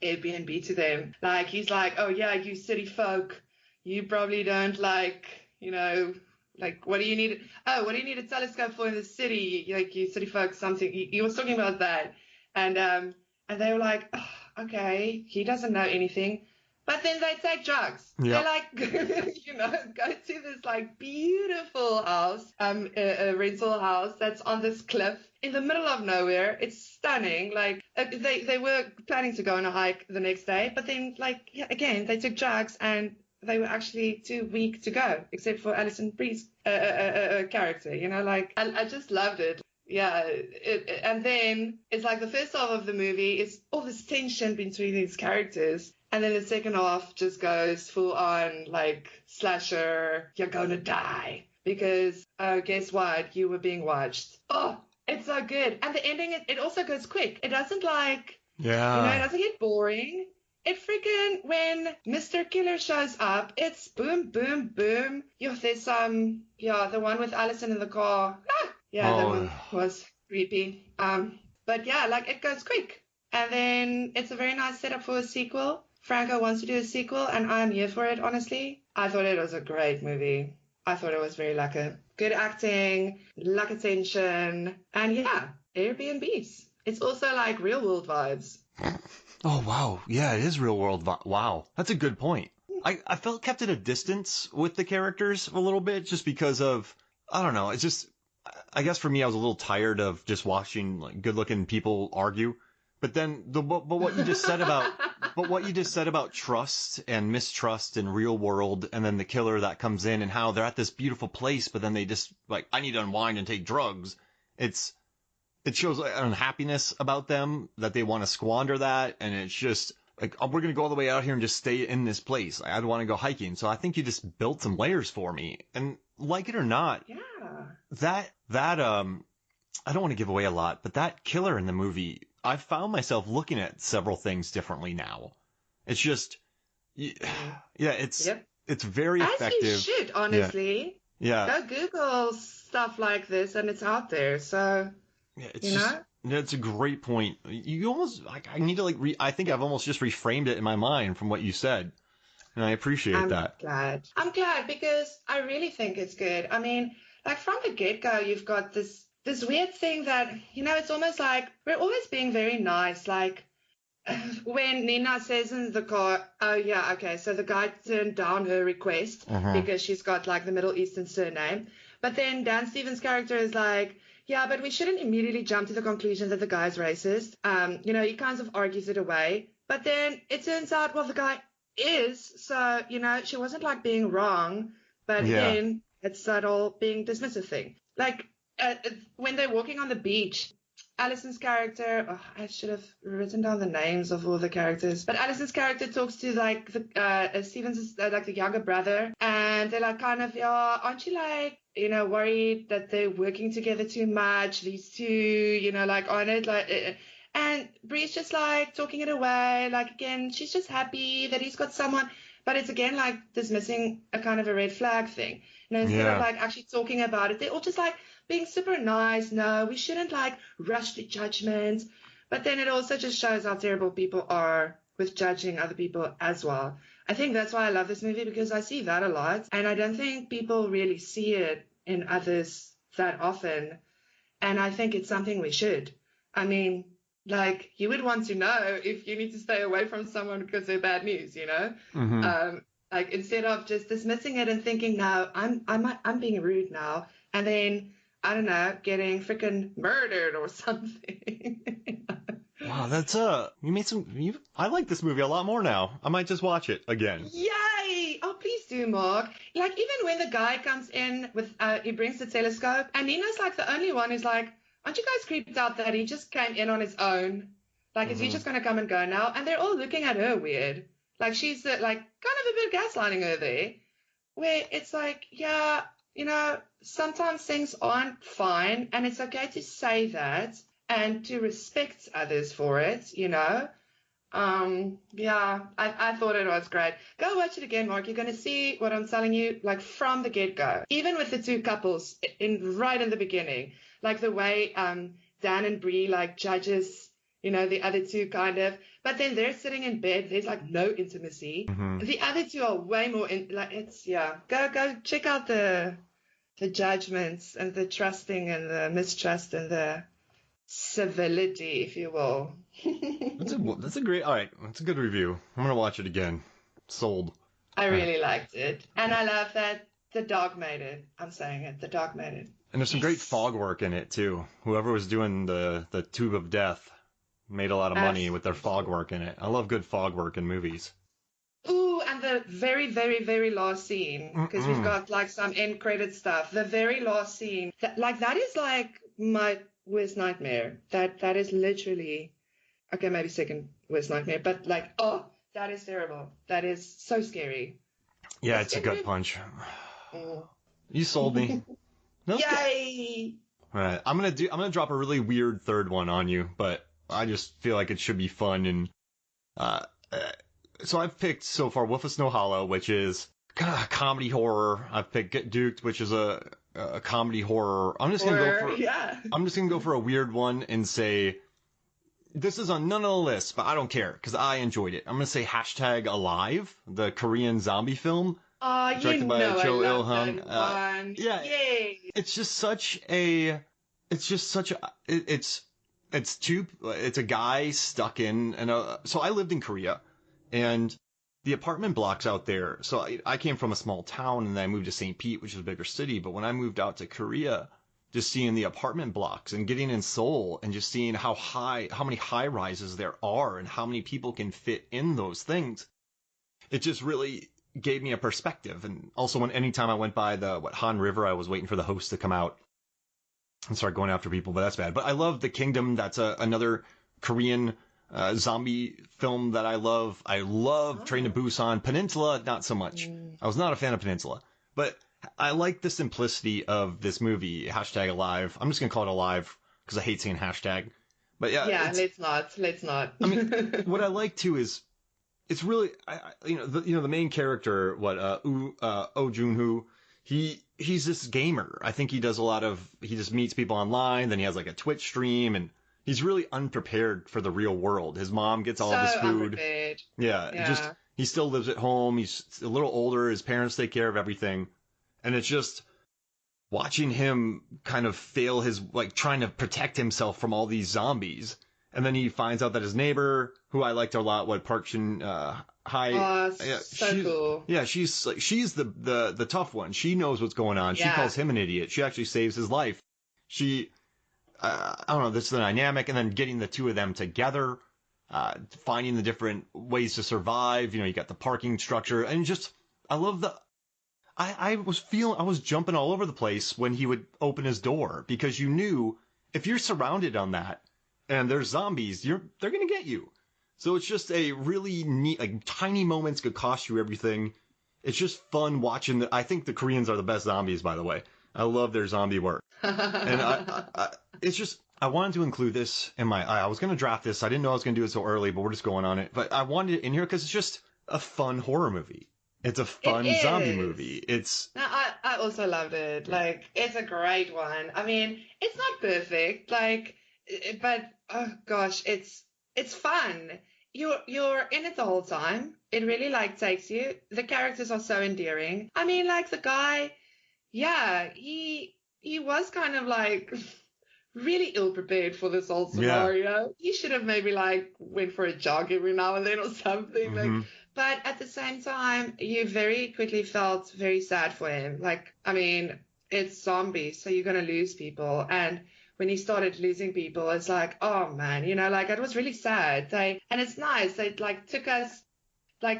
Airbnb to them, like he's like, oh yeah, you city folk, you probably don't like, you know, like, what do you need a telescope for in the city? Like, you city folk, something. He was talking about that. And they were like, oh, okay, he doesn't know anything. But then they take drugs. Yep. They like, you know, go to this like beautiful house, a rental house that's on this cliff in the middle of nowhere. It's stunning. Like they were planning to go on a hike the next day, but then like, again, they took drugs and they were actually too weak to go, except for Alison Brie's character, you know, like, I just loved it. Yeah, and then it's like the first half of the movie is all this tension between these characters, and then the second half just goes full on, like, slasher, you're gonna die, because, guess what, you were being watched. Oh, it's so good. And the ending, it also goes quick. It doesn't like, you know, it doesn't get boring. It freaking, when Mr. Killer shows up, it's boom, boom, boom. There's the one with Allison in the car. That one was creepy. But yeah, like it goes quick. And then it's a very nice setup for a sequel. Franco wants to do a sequel, and I'm here for it, honestly. I thought it was a great movie. I thought it was very like a good acting, lack of tension, and Airbnbs. It's also like real world vibes. Oh, wow. Yeah, it is real world. Wow. That's a good point. I felt kept at a distance with the characters a little bit just because of, I don't know. It's just, I guess for me, I was a little tired of just watching like good looking people argue. But then but what you just said about But what you just said about trust and mistrust in real world, and then the killer that comes in and how they're at this beautiful place, but then they just like, I need to unwind and take drugs. It shows like, unhappiness about them that they want to squander that. And it's just like, oh, we're going to go all the way out here and just stay in this place. I don't want to go hiking. So I think you just built some layers for me, and like it or not, Yeah. I don't want to give away a lot, but that killer in the movie, I've found myself looking at several things differently now. It's just, yeah, Yep. it's very As effective. you should, honestly. Yeah. Go Google stuff like this and it's out there. So, Yeah, it's you just, know? it's a great point. You almost, like, I need to like, I think I've almost just reframed it in my mind from what you said. And I appreciate that. Glad. I'm glad because I really think it's good. I mean, like from the get-go, you've got this weird thing that, it's almost like we're always being very nice. Like when Nina says in the car, oh yeah, okay, so the guy turned down her request because she's got like the Middle Eastern surname. But then Dan Stevens' character is like, yeah, but we shouldn't immediately jump to the conclusion that the guy's racist. He kind of argues it away. But then it turns out, well, the guy is. So, she wasn't like being wrong. But again, it's that whole being dismissive thing. Like when they're walking on the beach, Allison's character, I should have written down the names of all the characters, but Allison's character talks to like Stevens, like the younger brother, and they're like kind of, yeah, aren't you like, worried that they're working together too much, these two, like on it, like, and Bree's just like talking it away, like again, she's just happy that he's got someone, but it's again like dismissing a kind of a red flag thing, instead of like actually talking about it, they're all just like being super nice. No, we shouldn't like rush to judgment. But then it also just shows how terrible people are with judging other people as well. I think that's why I love this movie, because I see that a lot. And I don't think people really see it in others that often. And I think it's something we should. I mean, like you would want to know if you need to stay away from someone because they're bad news, like instead of just dismissing it and thinking, no, I'm being rude now. And then I don't know, getting freaking murdered or something. Wow, that's I like this movie a lot more now. I might just watch it again. Yay! Oh, please do, Mark. Like even when the guy comes in with, he brings the telescope, and Nina's like the only one who's like, aren't you guys creeped out that he just came in on his own? Like, is he just going to come and go now? And they're all looking at her weird. Like she's like kind of a bit gaslighting her there, where it's like, yeah, sometimes things aren't fine, and it's okay to say that and to respect others for it, Yeah, I thought it was great. Go watch it again, Mark. You're going to see what I'm telling you, like from the get-go. Even with the two couples right in the beginning, like the way Dan and Bree like judges, the other two kind of. But then they're sitting in bed. There's like no intimacy. The other two are way more Go check out the judgments and the trusting and the mistrust and the civility, if you will. That's a great. All right, that's a good review. I'm gonna watch it again. Sold. I really liked it, and I love that the dog made it. I'm saying it. The dog made it. And there's some great fog work in it too. Whoever was doing the Tube of Death made a lot of money with their fog work in it. I love good fog work in movies. Ooh, and the very, very, very last scene, because we've got like some end credit stuff. The very last scene, that is like my worst nightmare. That is literally, okay, maybe second worst nightmare, but like, oh, that is terrible. That is so scary. Yeah, it's a gut punch. You sold me. Yay! All right, I'm gonna drop a really weird third one on you, but I just feel like it should be fun. And so I've picked so far Wolf of Snow Hollow, which is kind of a comedy horror. I've picked Get Duked, which is a comedy horror. I'm just gonna go for a weird one and say this is on none of the lists, but I don't care because I enjoyed it. I'm gonna say #Alive, the Korean zombie film. Directed by Cho Il-hung. Yeah, yay! It's a guy stuck in, so I lived in Korea, and the apartment blocks out there. So I came from a small town, and then I moved to St. Pete, which is a bigger city. But when I moved out to Korea, just seeing the apartment blocks and getting in Seoul and just seeing how many high rises there are and how many people can fit in those things. It just really gave me a perspective. And also anytime I went by the Han River, I was waiting for the host to come out and start going after people, but that's bad. But I love The Kingdom. That's another Korean zombie film that I love. I love Train to Busan. Peninsula, not so much. I was not a fan of Peninsula, but I like the simplicity of this movie. #Alive. I'm just gonna call it Alive because I hate saying hashtag. But yeah, let's not. I mean, what I like too is it's really, the main character, Oh Joon-ho, he's this gamer. I think he does he just meets people online, then he has like a Twitch stream, and he's really unprepared for the real world. His mom gets all of his food. Unprepared. Yeah. He still lives at home. He's a little older. His parents take care of everything. And it's just watching him kind of fail trying to protect himself from all these zombies. And then he finds out that his neighbor, who I liked a lot, Park Shin Hye. Oh, so cool. Yeah, she's the tough one. She knows what's going on. She calls him an idiot. She actually saves his life. I don't know, this is the dynamic, and then getting the two of them together, finding the different ways to survive. You got the parking structure, and just, I love I was jumping all over the place when he would open his door, because you knew if you're surrounded on that and there's zombies, they're going to get you. So it's just a really neat, tiny moments could cost you everything. It's just fun watching I think the Koreans are the best zombies, by the way. I love their zombie work. And I wanted to include this in I was going to draft this. I didn't know I was going to do it so early, but we're just going on it. But I wanted it in here because it's just a fun horror movie. It's a fun zombie movie. No, I also loved it. It's a great one. I mean, it's not perfect, but oh gosh, it's fun. You're in it the whole time. It really takes you. The characters are so endearing. I mean, the guy, yeah, he was kind of really ill prepared for this whole scenario. Yeah. He should have maybe went for a jog every now and then or something. Mm-hmm. But at the same time, you very quickly felt very sad for him. I mean, it's zombies, so you're going to lose people. And when he started losing people, it's oh man, it was really sad. And it's nice. They took us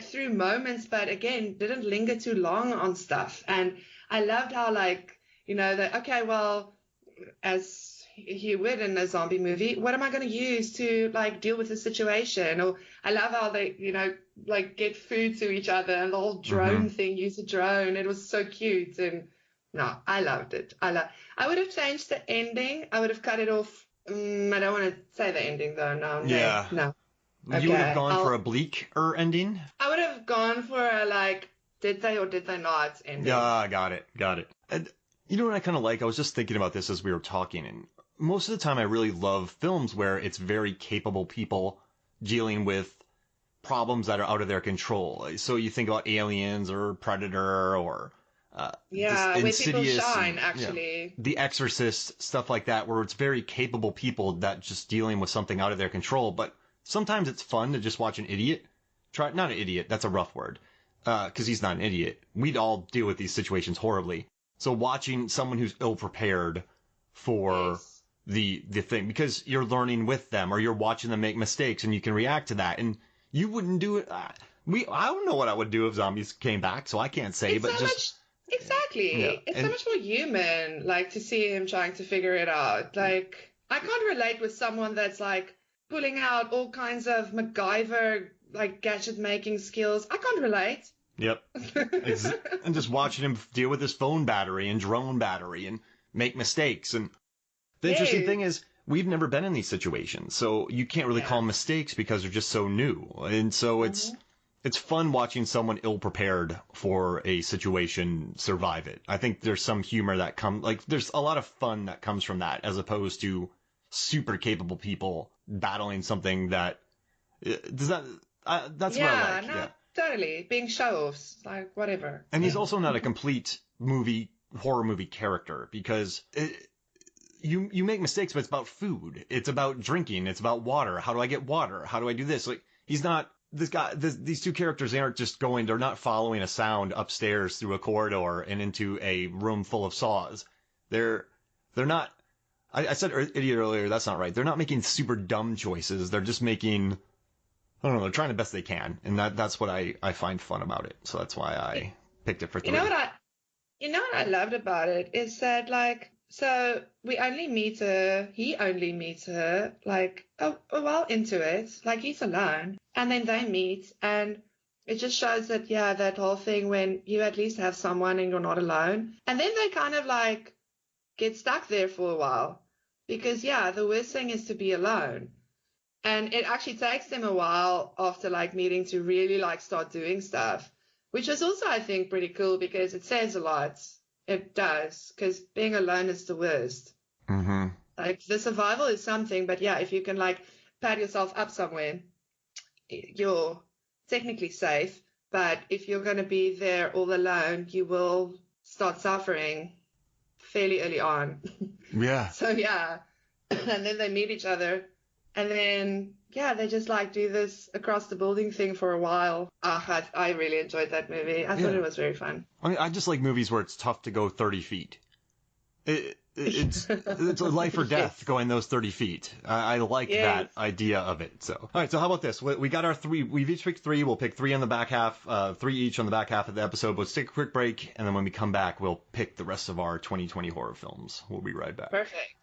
through moments, but again, didn't linger too long on stuff. And I loved how okay, well, as you would in a zombie movie, what am I going to use to deal with the situation? Or I love how they, get food to each other, and the whole drone thing, use a drone. It was so cute. And no, I loved it. I would have changed the ending. I would have cut it off. I don't want to say the ending though. No. Yeah. No. Okay. You would have gone for a bleaker ending? I would have gone for a did they or did they not ending. Yeah, got it. And you know what I kind of like? I was just thinking about this as we were talking, and most of the time I really love films where it's very capable people dealing with problems that are out of their control. So you think about Aliens or Predator or where people shine, actually. The Exorcist, stuff like that, where it's very capable people that just dealing with something out of their control. But sometimes it's fun to just watch an idiot. Not an idiot, that's a rough word, because he's not an idiot. We'd all deal with these situations horribly. So watching someone who's ill-prepared for the thing, because you're learning with them, or you're watching them make mistakes, and you can react to that. And you wouldn't do it. I don't know what I would do if zombies came back, so I can't say. Exactly. Yeah. It's so much more human, to see him trying to figure it out. I can't relate with someone that's pulling out all kinds of MacGyver gadget making skills. I can't relate. Yep. And just watching him deal with his phone battery and drone battery and make mistakes. And the interesting thing is, we've never been in these situations, so you can't really call them mistakes because they're just so new. And so it's fun watching someone ill-prepared for a situation survive it. I think there's some humor that there's a lot of fun that comes from that, as opposed to super capable people battling something that that's what I like. Yeah, totally. Being show-offs, whatever. And he's also not a complete horror movie character, because you make mistakes, but it's about food. It's about drinking. It's about water. How do I get water? How do I do this? He's not... These two characters aren't just they're not following a sound upstairs through a corridor and into a room full of saws. They're they're not. I said idiot earlier. That's not right. They're not making super dumb choices. They're just making. I don't know. They're trying the best they can, and that's what I find fun about it. So that's why I picked it for 3. You know what I loved about it is that like so he only meets her like a while into it, like he's alone, and then they meet, and it just shows that yeah, that whole thing when you at least have someone and you're not alone, and then they kind of like get stuck there for a while because yeah, the worst thing is to be alone. And it actually takes them a while after like meeting to really like start doing stuff, which is also, I think, pretty cool because it says a lot. It does, because being alone is the worst. Mm-hmm. Like the survival is something, but yeah, if you can like pad yourself up somewhere, you're technically safe. But if you're going to be there all alone, you will start suffering fairly early on. Yeah. So yeah, and then they meet each other. And then, yeah, they just like do this across the building thing for a while. I really enjoyed that movie. I thought it was very fun. I mean, I just like movies where it's tough to go 30 feet. It's a life or death going those 30 feet. I like that idea of it. So, all right. So how about this? We got our 3. We've each picked 3. We'll pick 3 on the back half, 3 each on the back half of the episode. Let's take a quick break. And then when we come back, we'll pick the rest of our 2020 horror films. We'll be right back. Perfect.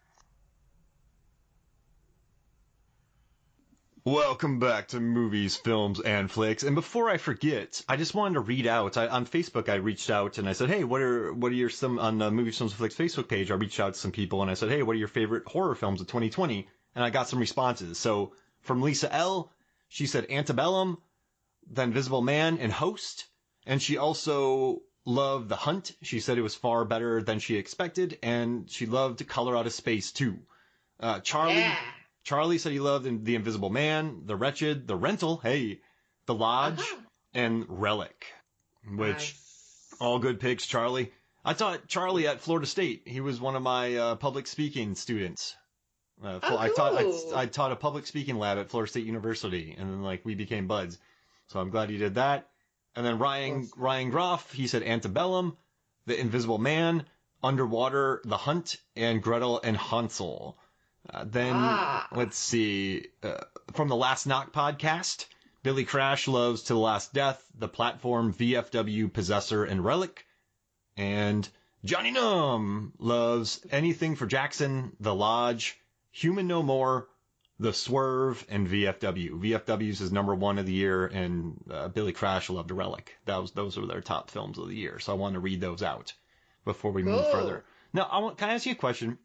Welcome back to Movies, Films, and Flicks. And before I forget, I just wanted to read out. On Facebook, I reached out and I said, hey, what are your some on the Movies, Films, and Flicks Facebook page? I reached out to some people and I said, hey, what are your favorite horror films of 2020? And I got some responses. So from Lisa L, she said Antebellum, The Invisible Man, and Host. And she also loved The Hunt. She said it was far better than she expected, and she loved Color Out of Space too. Charlie said he loved The Invisible Man, The Wretched, The Rental, The Lodge, and Relic, which all good picks, Charlie. I taught Charlie at Florida State. He was one of my public speaking students. Cool. I taught a public speaking lab at Florida State University, and then we became buds. So I'm glad he did that. And then Ryan Groff, he said Antebellum, The Invisible Man, Underwater, The Hunt, and Gretel and Hansel. Let's see, from the Last Knock podcast, Billy Crash loves To the Last Death, The Platform, VFW, Possessor, and Relic. And Johnny Num loves anything for Jackson, The Lodge, Human No More, The Swerve, and VFW. VFW's his number 1 of the year, and Billy Crash loved Relic. Those were their top films of the year, so I want to read those out before we move further. Now, can I ask you a question?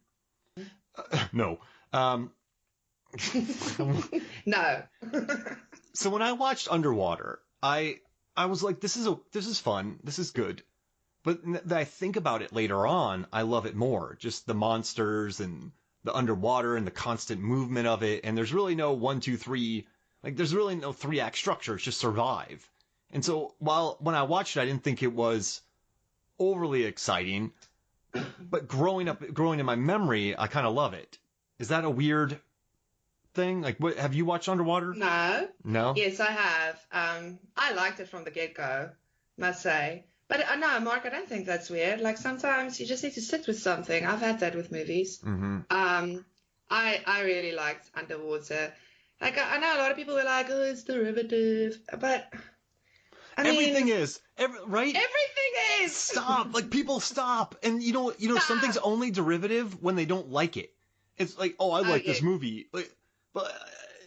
No. No. So when I watched Underwater, I was like, this is fun. This is good. But I think about it later on, I love it more. Just the monsters and the underwater and the constant movement of it. And there's really no 1, 2, 3. There's really no 3-act structure. It's just survive. And so when I watched it, I didn't think it was overly exciting. But growing in my memory, I kind of love it. Is that a weird thing? Have you watched Underwater? No. No? Yes, I have. I liked it from the get-go, must say. But no, Mark, I don't think that's weird. Sometimes you just need to sit with something. I've had that with movies. Mm-hmm. I really liked Underwater. I know a lot of people were like, oh, it's derivative. But everything is, right? Everything is. Stop. People stop. And you know, something's only derivative when they don't like it. It's like, oh, I like this movie. But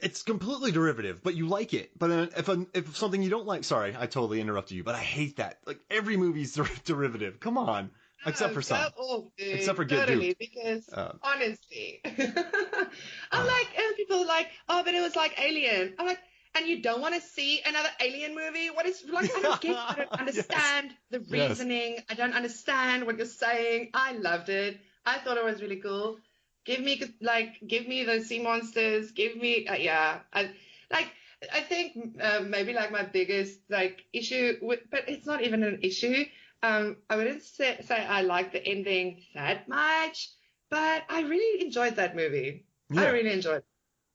it's completely derivative, but you like it. But then if something you don't like, sorry, I totally interrupted you, but I hate that. Like every movie's derivative. Come on. Except for some. Except for Get totally, Duped. Because honestly, I'm like, and people are like, oh, but it was like Alien. I'm like, and you don't want to see another Alien movie? What is like? I don't get. I don't understand the reasoning. I don't understand what you're saying. I loved it. I thought it was really cool. Give me those sea monsters. Give me, I think maybe like my biggest issue but it's not even an issue. I wouldn't say I like the ending that much, but I really enjoyed that movie. Yeah. I really enjoyed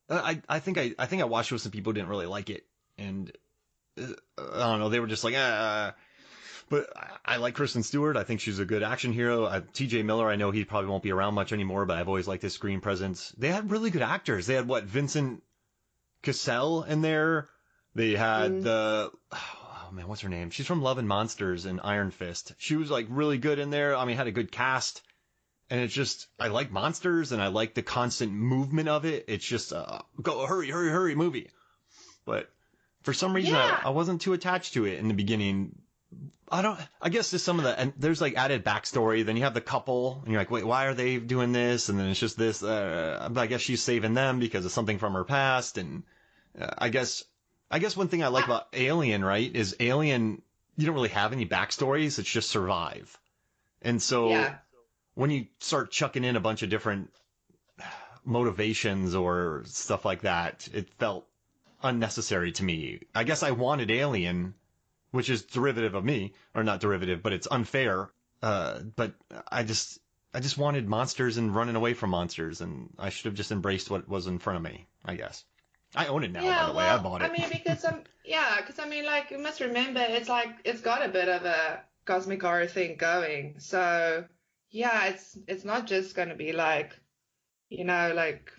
it. I think I watched it with some people who didn't really like it, and I don't know, they were just like, But I like Kristen Stewart. I think she's a good action hero. T.J. Miller, I know he probably won't be around much anymore, but I've always liked his screen presence. They had really good actors. They had Vincent Cassel in there. They had oh man, what's her name? She's from Love and Monsters and Iron Fist. She was like really good in there. I mean, had a good cast. And it's just, I like monsters and I like the constant movement of it. It's just go hurry movie. But for some reason, I wasn't too attached to it in the beginning. I guess there's some of the, and there's like added backstory. Then you have the couple and you're like, wait, why are they doing this? And then it's just this, I guess she's saving them because of something from her past. And I guess one thing I like about Alien, right, is Alien, you don't really have any backstories. It's just survive. And so when you start chucking in a bunch of different motivations or stuff like that, it felt unnecessary to me. I guess I wanted Alien, which is derivative of me, or not derivative, but it's unfair. But I just wanted monsters and running away from monsters, and I should have just embraced what was in front of me, I guess. I own it now, by the way. I bought it. I mean, because like, you must remember, it's got a bit of a cosmic horror thing going. So, yeah, it's not just going to be like, like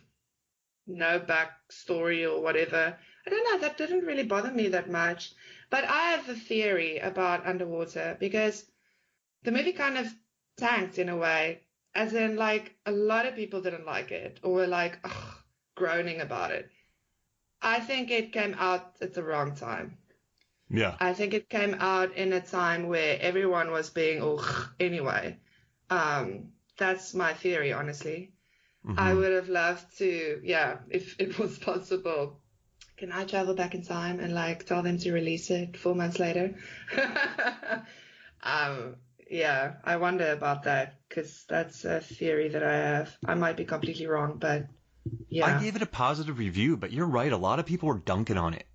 no backstory or whatever. I don't know. That didn't really bother me that much. But I have a theory about Underwater because the movie kind of tanked in a way, as in like a lot of people didn't like it or were like groaning about it. I think it came out at the wrong time. Yeah. I think it came out in a time where everyone was being anyway. That's my theory, honestly. Mm-hmm. I would have loved to, if it was possible. Can I travel back in time and like tell them to release it 4 months later? I wonder about that because that's a theory that I have. I might be completely wrong, but yeah. I gave it a positive review, but you're right. A lot of people were dunking on it.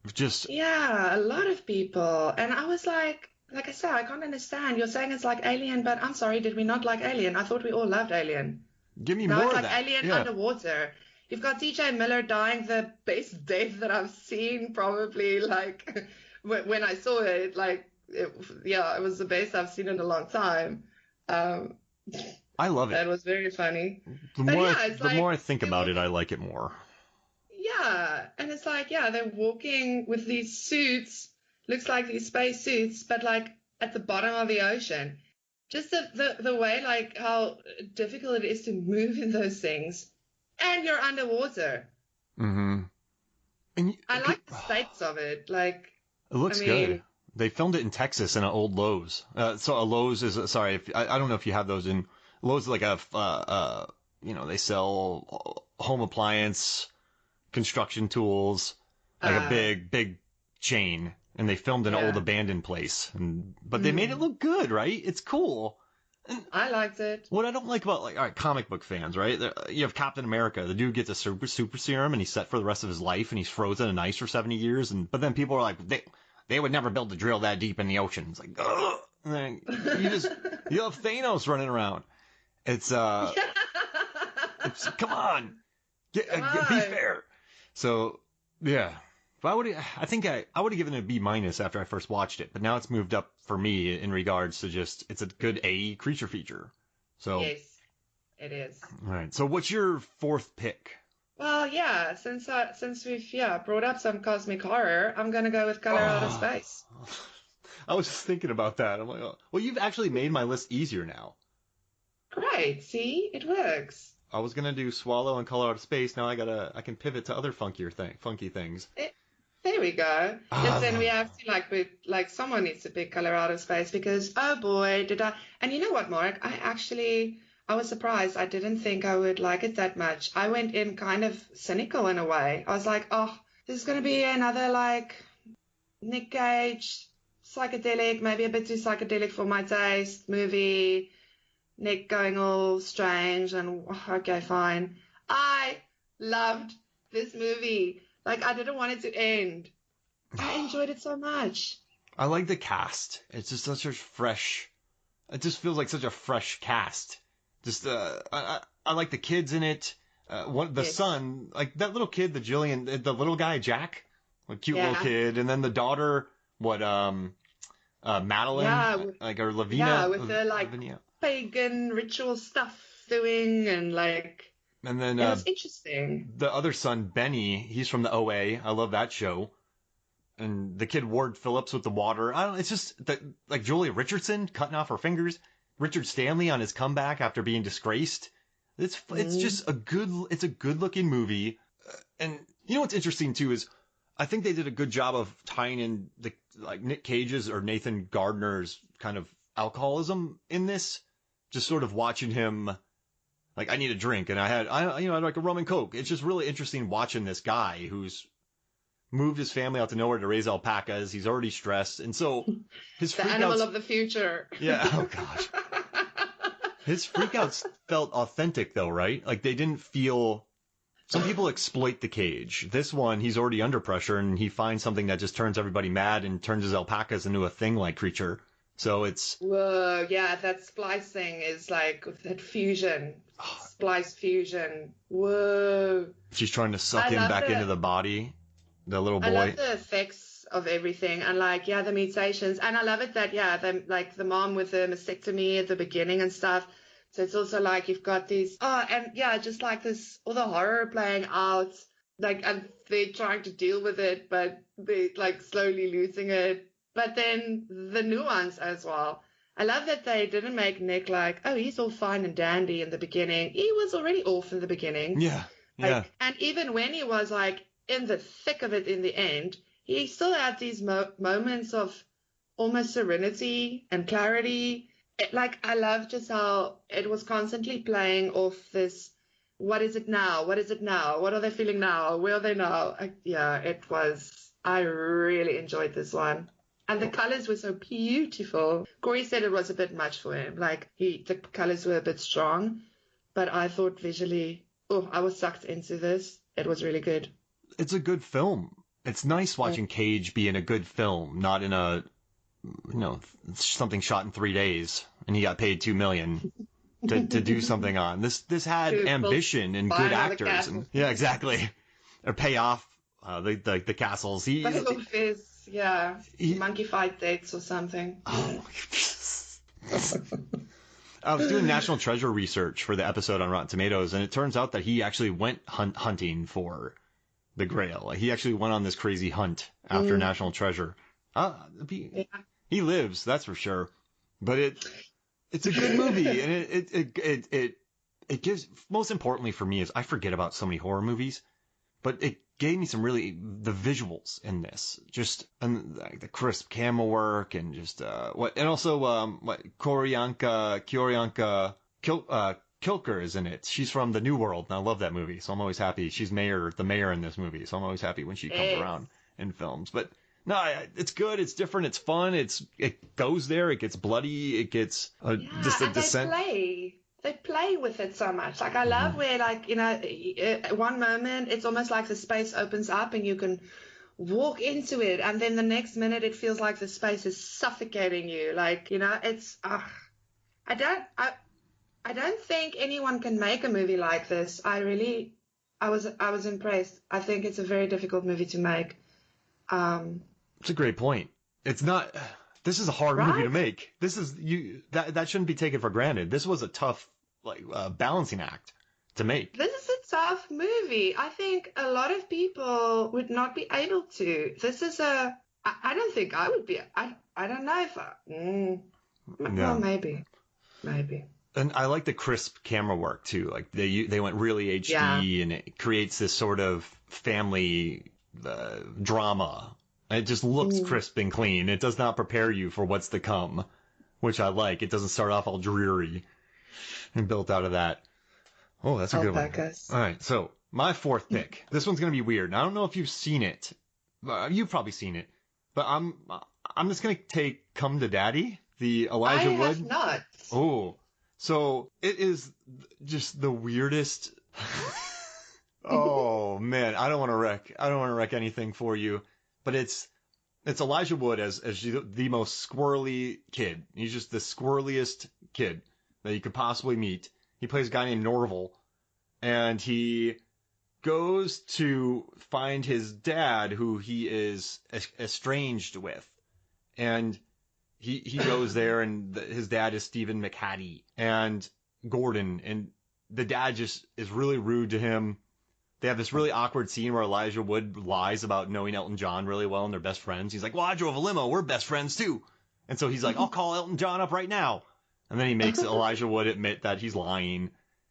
A lot of people. And I was like I said, I can't understand. You're saying it's like Alien, but I'm sorry, did we not like Alien? I thought we all loved Alien. Give me more of that. Now it's like Alien Underwater. You've got T.J. Miller dying the best death that I've seen, probably, like, when I saw it, like, it was the best I've seen in a long time. I love it. That was very funny. The more I think about it, I like it more. Yeah, and it's like, they're walking with these suits, looks like these space suits, but, like, at the bottom of the ocean. Just the way, like, how difficult it is to move in those things. And you're underwater. Mm-hmm. And I like the stakes of it. Like, it looks good. They filmed it in Texas in an old Lowe's. So a Lowe's is I don't know if you have those in Lowe's. Like they sell home appliance, construction tools, like a big chain. And they filmed an old abandoned place. But they made it look good, right? It's cool. And I liked it. What I don't like about, like, all right, comic book fans, right? You have Captain America. The dude gets a super serum, and he's set for the rest of his life, and he's frozen in ice for 70 years. But then people are like, they would never build a drill that deep in the ocean. It's like, ugh. And then you have Thanos running around. It's come on, be fair. So yeah. But I would have given it a B- after I first watched it, but now it's moved up for me in regards to just it's a good A creature feature. So yes, it is. All right. So what's your fourth pick? Well, since we've brought up some cosmic horror, I'm gonna go with Color Out of Space. I was just thinking about that. I'm like, well, you've actually made my list easier now. Great. See, it works. I was gonna do Swallow and Color Out of Space. Now I can pivot to other funky things. There we go. Yes, then we have to someone needs to pick Color Out of Space because oh boy did I. And you know what, Mark? I was surprised. I didn't think I would like it that much. I went in kind of cynical in a way. I was like, oh, this is going to be another like Nick Cage psychedelic, maybe a bit too psychedelic for my taste movie. Nick going all strange and okay, fine. I loved this movie. Like, I didn't want it to end. I enjoyed it so much. I like the cast. It's just such a fresh... It just feels like such a fresh cast. Just, I like the kids in it. Son, like that little kid, the little guy, Jack. A cute little kid. And then the daughter, Madeline, Yeah, or yeah, Lavina, with the like Lavinia. pagan ritual stuff doing and like And then it was interesting. the other son, Benny, he's from the OA. I love that show. And the kid Ward Phillips with the water. I don't. It's just that like Julia Richardson cutting off her fingers. Richard Stanley on his comeback after being disgraced. It's just it's a good looking movie. And you know what's interesting too is I think they did a good job of tying in the like Nick Cage's or Nathan Gardner's kind of alcoholism in this. Just sort of watching him like I need a drink and I'd like a rum and coke. It's just really interesting watching this guy who's moved his family out to nowhere to raise alpacas. He's already stressed. And so his The freakouts. animal of the future. Yeah. Oh gosh. His freakouts felt authentic though, right? Like they didn't feel. Some people exploit the cage. This one, he's already under pressure and he finds something that just turns everybody mad and turns his alpacas into a thing-like creature. So it's. Whoa, yeah, that splicing is like that fusion. Splice fusion. Whoa. She's trying to suck him back into the body. The little boy. I love the effects of everything and like, yeah, the mutations. And I love it that, yeah, like the mom with the mastectomy at the beginning and stuff. So it's also like you've got these, and yeah, just like this, all the horror playing out, like, and they're trying to deal with it, but they're like slowly losing it. But then the nuance as well. I love that they didn't make Nick like, oh, he's all fine and dandy in the beginning. He was already off in the beginning. Yeah. Like, Yeah. And even when he was like in the thick of it in the end, he still had these moments of almost serenity and clarity. Like, I love just how it was constantly playing off this, what is it now? What is it now? What are they feeling now? Where are they now? I really enjoyed this one. And the colors were so beautiful. Corey said it was a bit much for him. Like, the colors were a bit strong. But I thought visually, I was sucked into this. It was really good. It's a good film. It's nice watching Cage be in a good film, not in a, something shot in 3 days and he got paid $2 million to do something on. This had ambition and good actors. And, yeah, exactly. Or pay off the castles. Monkey fight dates or something. Oh. I was doing National Treasure research for the episode on Rotten Tomatoes, and it turns out that he actually went hunting for the Grail. Like, he actually went on this crazy hunt after National Treasure. He lives, that's for sure. But it's a good movie, and it gives. Most importantly for me is I forget about so many horror movies, but it gave me the visuals in this, just and the crisp camera work and just Korianka Kilker is in it. She's from The New World, and I love that movie, so I'm always happy. She's the mayor in this movie, so I'm always happy when she comes around in films. But no, it's good, it's different, it's fun, it goes there, it gets bloody, it gets just a descent. They play with it so much. Like, I love where, like, one moment it's almost like the space opens up and you can walk into it, and then the next minute it feels like the space is suffocating you. Like, it's I don't think anyone can make a movie like this. I was impressed. I think it's a very difficult movie to make. It's a great point. It's not. This is a hard movie to make. This is that shouldn't be taken for granted. This was a tough balancing act to make. This is a tough movie. I think a lot of people would not be able to. This is I don't think I would be. I don't know if well, maybe. And I like the crisp camera work too. Like they went really HD, and it creates this sort of family drama. It just looks crisp and clean. It does not prepare you for what's to come, which I like. It doesn't start off all dreary and built out of that. Oh, that's a good one. All right, so my fourth pick. This one's going to be weird. I don't know if you've seen it. You've probably seen it. But I'm just going to take Come to Daddy, the Elijah Wood. I have not. Oh, so it is just the weirdest. Oh, man, I don't want to wreck anything for you. But it's Elijah Wood as the most squirrely kid. He's just the squirreliest kid that you could possibly meet. He plays a guy named Norval, and he goes to find his dad, who he is estranged with. And he goes there, and his dad is Stephen McHattie and Gordon, and the dad just is really rude to him. They have this really awkward scene where Elijah Wood lies about knowing Elton John really well and they're best friends. He's like, well, I drove a limo. We're best friends too. And so he's like, I'll call Elton John up right now. And then he makes Elijah Wood admit that he's lying.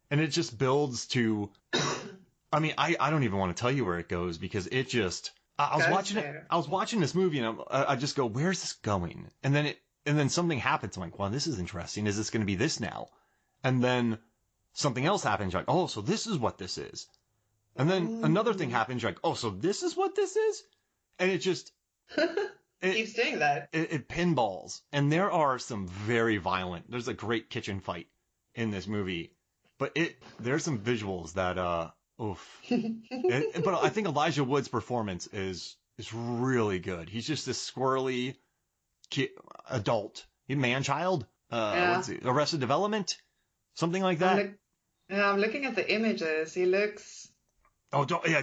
And it just builds to, I mean, I don't even want to tell you where it goes because it just, I was watching this movie and I just go, where's this going? And then something happens. I'm like, well, this is interesting. Is this going to be this now? And then something else happens. You're like, oh, so this is what this is. And then another thing happens. You're like, oh, so this is what this is? And it just keeps doing that. It pinballs. And there are some very violent. There's a great kitchen fight in this movie, but there's some visuals that oof. But I think Elijah Wood's performance is really good. He's just this squirrely adult, man-child. What's it? Arrested Development, something like that. I'm looking at the images. He looks. Oh, yeah,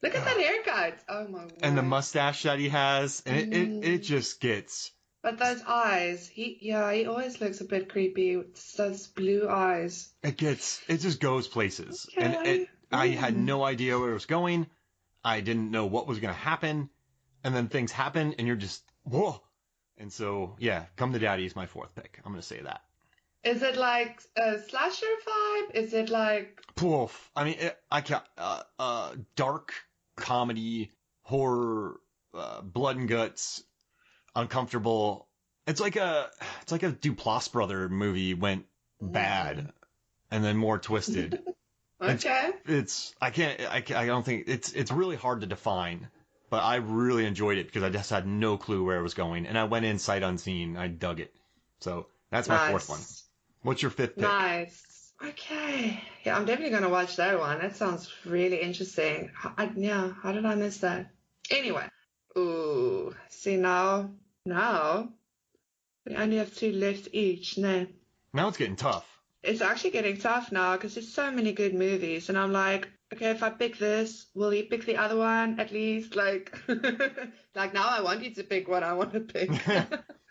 look at that haircut. Oh my word. And the mustache that he has, and it just gets. But those eyes, he always looks a bit creepy with those blue eyes. It just goes places, and I had no idea where it was going. I didn't know what was going to happen, and then things happen, and you're just whoa. And so, yeah, Come to Daddy is my fourth pick. I'm going to say that. Is it like a slasher vibe? Is it like... Poof. I mean, I can't... dark comedy, horror, blood and guts, uncomfortable. It's like a Duplass brother movie went bad and then more twisted. Okay. I don't think... It's really hard to define, but I really enjoyed it because I just had no clue where it was going. And I went in sight unseen. I dug it. So that's my fourth one. What's your fifth pick? Nice. Okay. Yeah, I'm definitely going to watch that one. That sounds really interesting. How did I miss that? Anyway. Ooh. See, now we only have 2 left each. No. Now it's getting tough. It's actually getting tough now because there's so many good movies. And I'm like, okay, if I pick this, will you pick the other one at least? Like, like now I want you to pick what I want to pick.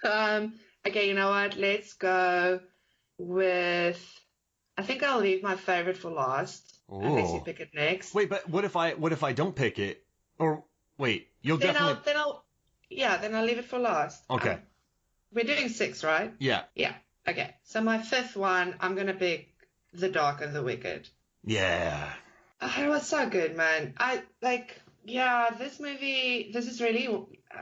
Okay, you know what? Let's go with, I think I'll leave my favorite for last. Ooh. Unless you pick it next. Wait, but what if I don't pick it? Or wait, you'll definitely. Then I'll leave it for last. Okay. We're doing 6, right? Yeah. Yeah. Okay. So my fifth one, I'm gonna pick The Dark and the Wicked. Yeah. It was so good, man. This movie. This is really.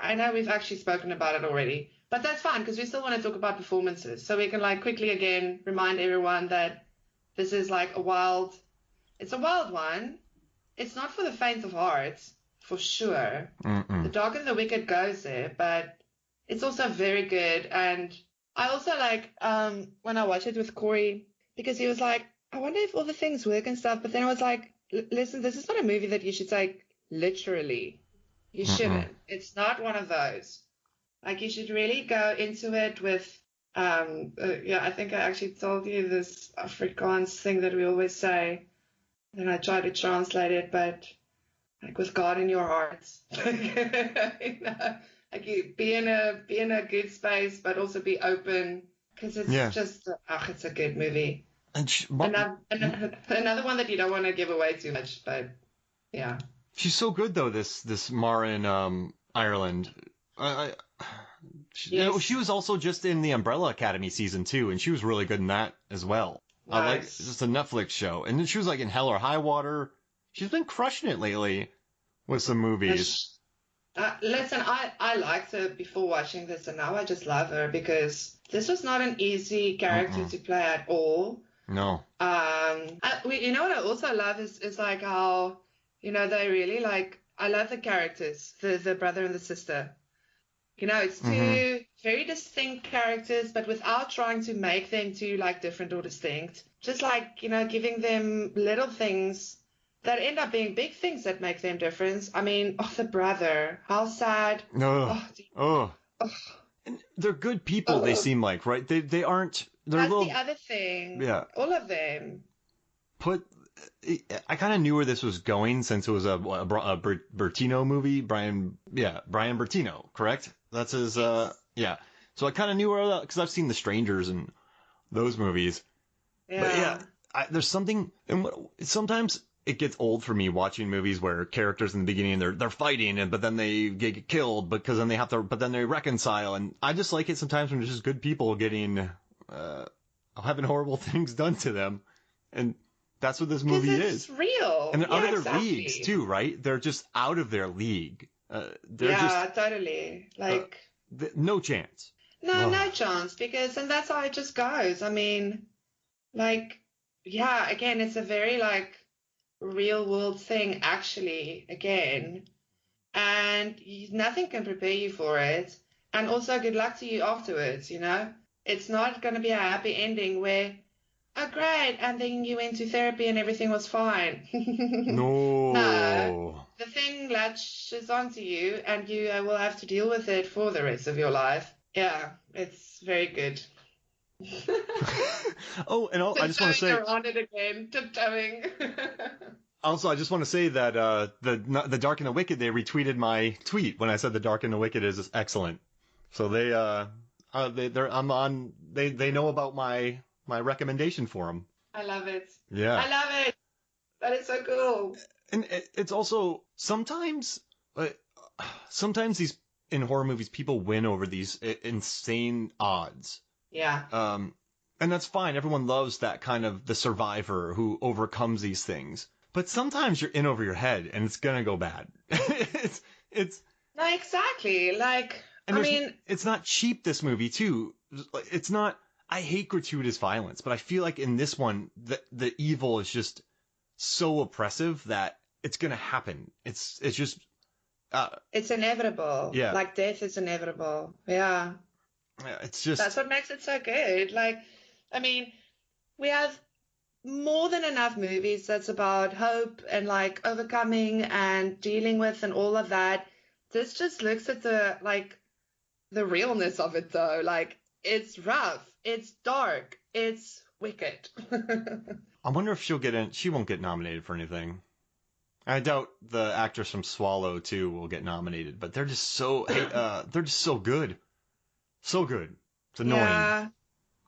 I know we've actually spoken about it already. But that's fine because we still want to talk about performances. So we can quickly again remind everyone that this is it's a wild one. It's not for the faint of heart, for sure. The Dark and the Wicked goes there, but it's also very good. And I also when I watched it with Corey, because he was like, I wonder if all the things work and stuff. But then I was like, listen, this is not a movie that you should take literally. You shouldn't. It's not one of those. You should really go into it with, I think I actually told you this Afrikaans thing that we always say, and I try to translate it, but with God in your heart. You be in a good space, but also be open, because it's just, it's a good movie. And another one that you don't want to give away too much, but yeah. She's so good though, this Mara in Ireland. She was also just in the Umbrella Academy season 2, and she was really good in that as well. Nice. It's just a Netflix show, and then she was in Hell or High Water. She's been crushing it lately with some movies. Listen, I liked her before watching this, and now I just love her because this was not an easy character to play at all. No. You know what I also love is how they really I love the characters, the brother and the sister. It's 2 very distinct characters, but without trying to make them too different or distinct. Just giving them little things that end up being big things that make them different. I mean, the brother, how sad. No. And they're good people. They seem like, right? They aren't. They're That's the other thing. Yeah. All of them. I kind of knew where this was going since it was a Bertino movie. Brian Bertino, correct? That's his. Yeah. So I kind of knew where, because I've seen The Strangers and those movies. But yeah, there's something, and sometimes it gets old for me watching movies where characters in the beginning they're fighting, but then they get killed because then but then they reconcile, and I just like it sometimes when it's just good people getting having horrible things done to them, and that's what this movie is. It's real, and they're out of their leagues too, right? They're just out of their league. Totally. Like no chance. No chance, because and that's how it just goes. I mean, like, yeah, again, it's a very like real world thing, actually, again, and nothing can prepare you for it. And also, good luck to you afterwards, you know? It's not going to be a happy ending where, oh, great, and then you went to therapy and everything was fine. No. The thing latches onto you, and you will have to deal with it for the rest of your life. Yeah, it's very good. Oh, and I just want to say, around it again, tiptoeing. Also, I just want to say that the Dark and the Wicked, they retweeted my tweet when I said The Dark and the Wicked is excellent. So they know about my recommendation for them. I love it. Yeah, I love it. That is so cool. And it's also sometimes these in horror movies people win over these insane odds. Yeah. And that's fine. Everyone loves that kind of the survivor who overcomes these things. But sometimes you're in over your head and it's gonna go bad. it's no, exactly. Like, I mean, it's not cheap, this movie too. It's not. I hate gratuitous violence, but I feel like in this one, the evil is just so oppressive that it's gonna happen. It's just. It's inevitable. Yeah. Like death is inevitable. Yeah. It's just. That's what makes it so good. Like, I mean, we have more than enough movies that's about hope and like overcoming and dealing with and all of that. This just looks at the realness of it though. Like, it's rough, it's dark, it's wicked. I wonder if she won't get nominated for anything. I doubt the actress from Swallow too will get nominated, but they're just so good. So good. It's annoying. Yeah.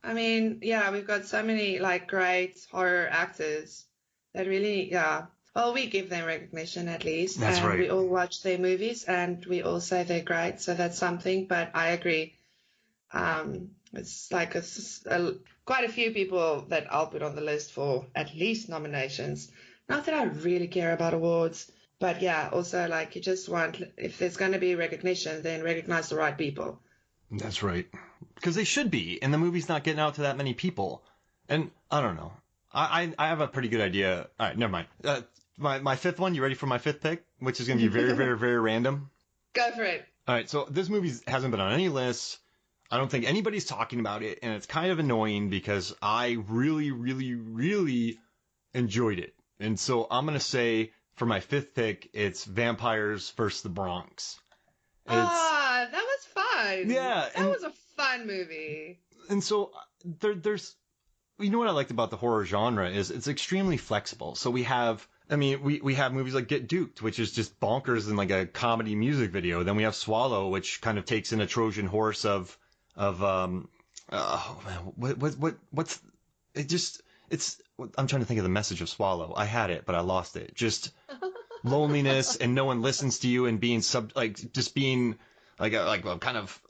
I mean, yeah, we've got so many like great horror actors that really, yeah. Well, we give them recognition at least. That's right. We all watch their movies and we all say they're great, so that's something. But I agree. It's like quite a few people that I'll put on the list for at least nominations. Not that I really care about awards, but yeah, also like you just want, if there's going to be recognition, then recognize the right people. That's right. Because they should be, and the movie's not getting out to that many people. And I don't know. I have a pretty good idea. All right, never mind. My fifth one, you ready for my fifth pick? Which is going to be very, very, very random. Go for it. All right, so this movie hasn't been on any lists. I don't think anybody's talking about it, and it's kind of annoying because I really, really, really enjoyed it. And so I'm going to say for my fifth pick, it's Vampires vs. the Bronx. That was fun. Yeah. That was a fun movie. And so there's, you know what I liked about the horror genre is it's extremely flexible. So we have movies like Get Duked, which is just bonkers in like a comedy music video. Then we have Swallow, which kind of takes in a Trojan horse of I'm trying to think of the message of Swallow. I had it, but I lost it. Just loneliness and no one listens to you and being being kind of,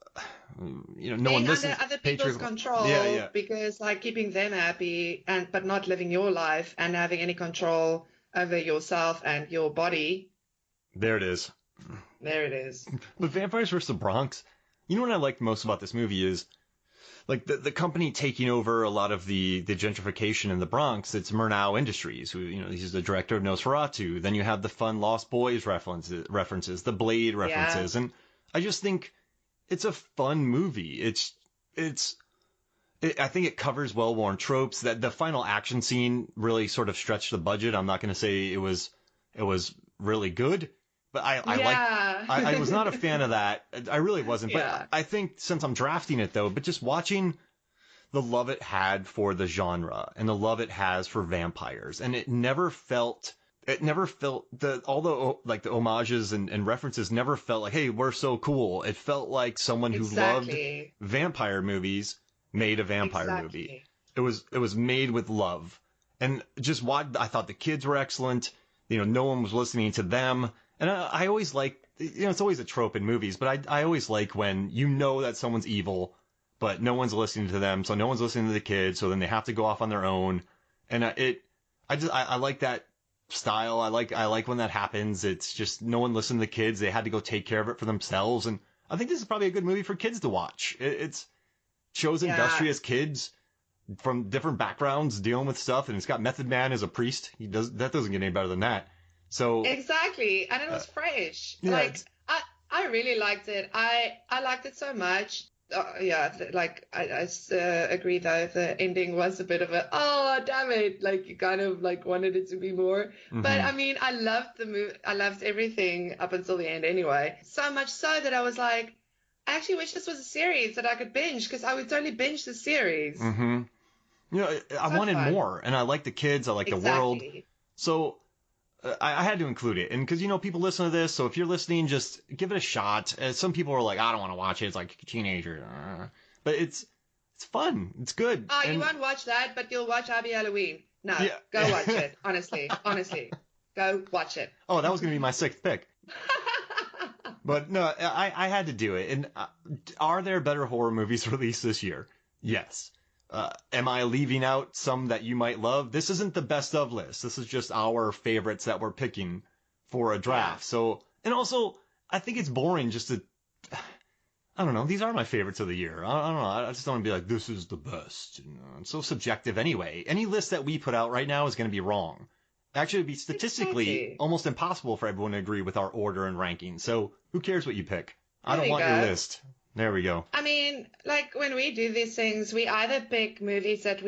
no one listens. Under other people's control. Yeah. Because like keeping them happy but not living your life and having any control over yourself and your body. There it is. But Vampires vs. the Bronx, you know what I liked most about this movie is like the company taking over a lot of the gentrification in the Bronx. It's Murnau Industries, who, he's the director of Nosferatu. Then you have the fun Lost Boys references, the Blade references. Yeah. And I just think it's a fun movie. I think it covers well-worn tropes. That the final action scene really sort of stretched the budget. I'm not going to say it was really good, but I was not a fan of that. I really wasn't. Yeah. But I think since I'm drafting it though, but just watching the love it had for the genre and the love it has for vampires, and it never felt it never felt all the like the homages and references never felt like, hey, we're so cool. It felt like someone who loved Exactly. vampire movies made a vampire movie. Exactly. It was made with love. And just what I thought the kids were excellent. No one was listening to them. And I always like, it's always a trope in movies, but I always like when that someone's evil, but no one's listening to them. So no one's listening to the kids. So then they have to go off on their own. And I like that style. I like when that happens. It's just no one listened to the kids. They had to go take care of it for themselves. And I think this is probably a good movie for kids to watch. It shows industrious kids from different backgrounds dealing with stuff, and it's got Method Man as a priest. That doesn't get any better than that. So exactly, and it was fresh. Yeah, like I really liked it. I liked it so much. I agree though. The ending was a bit of a, oh damn it, like you kind of like wanted it to be more. But I mean, I loved the movie. I loved everything up until the end anyway. So much so that I was like, I actually wish this was a series that I could binge, because I would totally binge the series. I wanted more, and I like the kids. I like the world. So I had to include it, and because people listen to this, so if you're listening, just give it a shot. Some people are like, I don't want to watch it. It's like teenager, but it's fun. It's good. You won't watch that, but you'll watch Abby Halloween. No, yeah. Go watch it. Honestly, go watch it. Oh, that was gonna be my sixth pick. But no, I had to do it. And are there better horror movies released this year? Yes. Am I leaving out some that you might love? This isn't the best of list. This is just our favorites that we're picking for a draft. Yeah. So, and also, I think it's boring just to, I don't know. These are my favorites of the year. I don't know. I just don't want to be like, this is the best. It's so subjective anyway. Any list that we put out right now is going to be wrong. Actually, it'd be statistically almost impossible for everyone to agree with our order and ranking. So who cares what you pick? I don't want your list. There we go. I mean, like when we do these things, we either pick movies that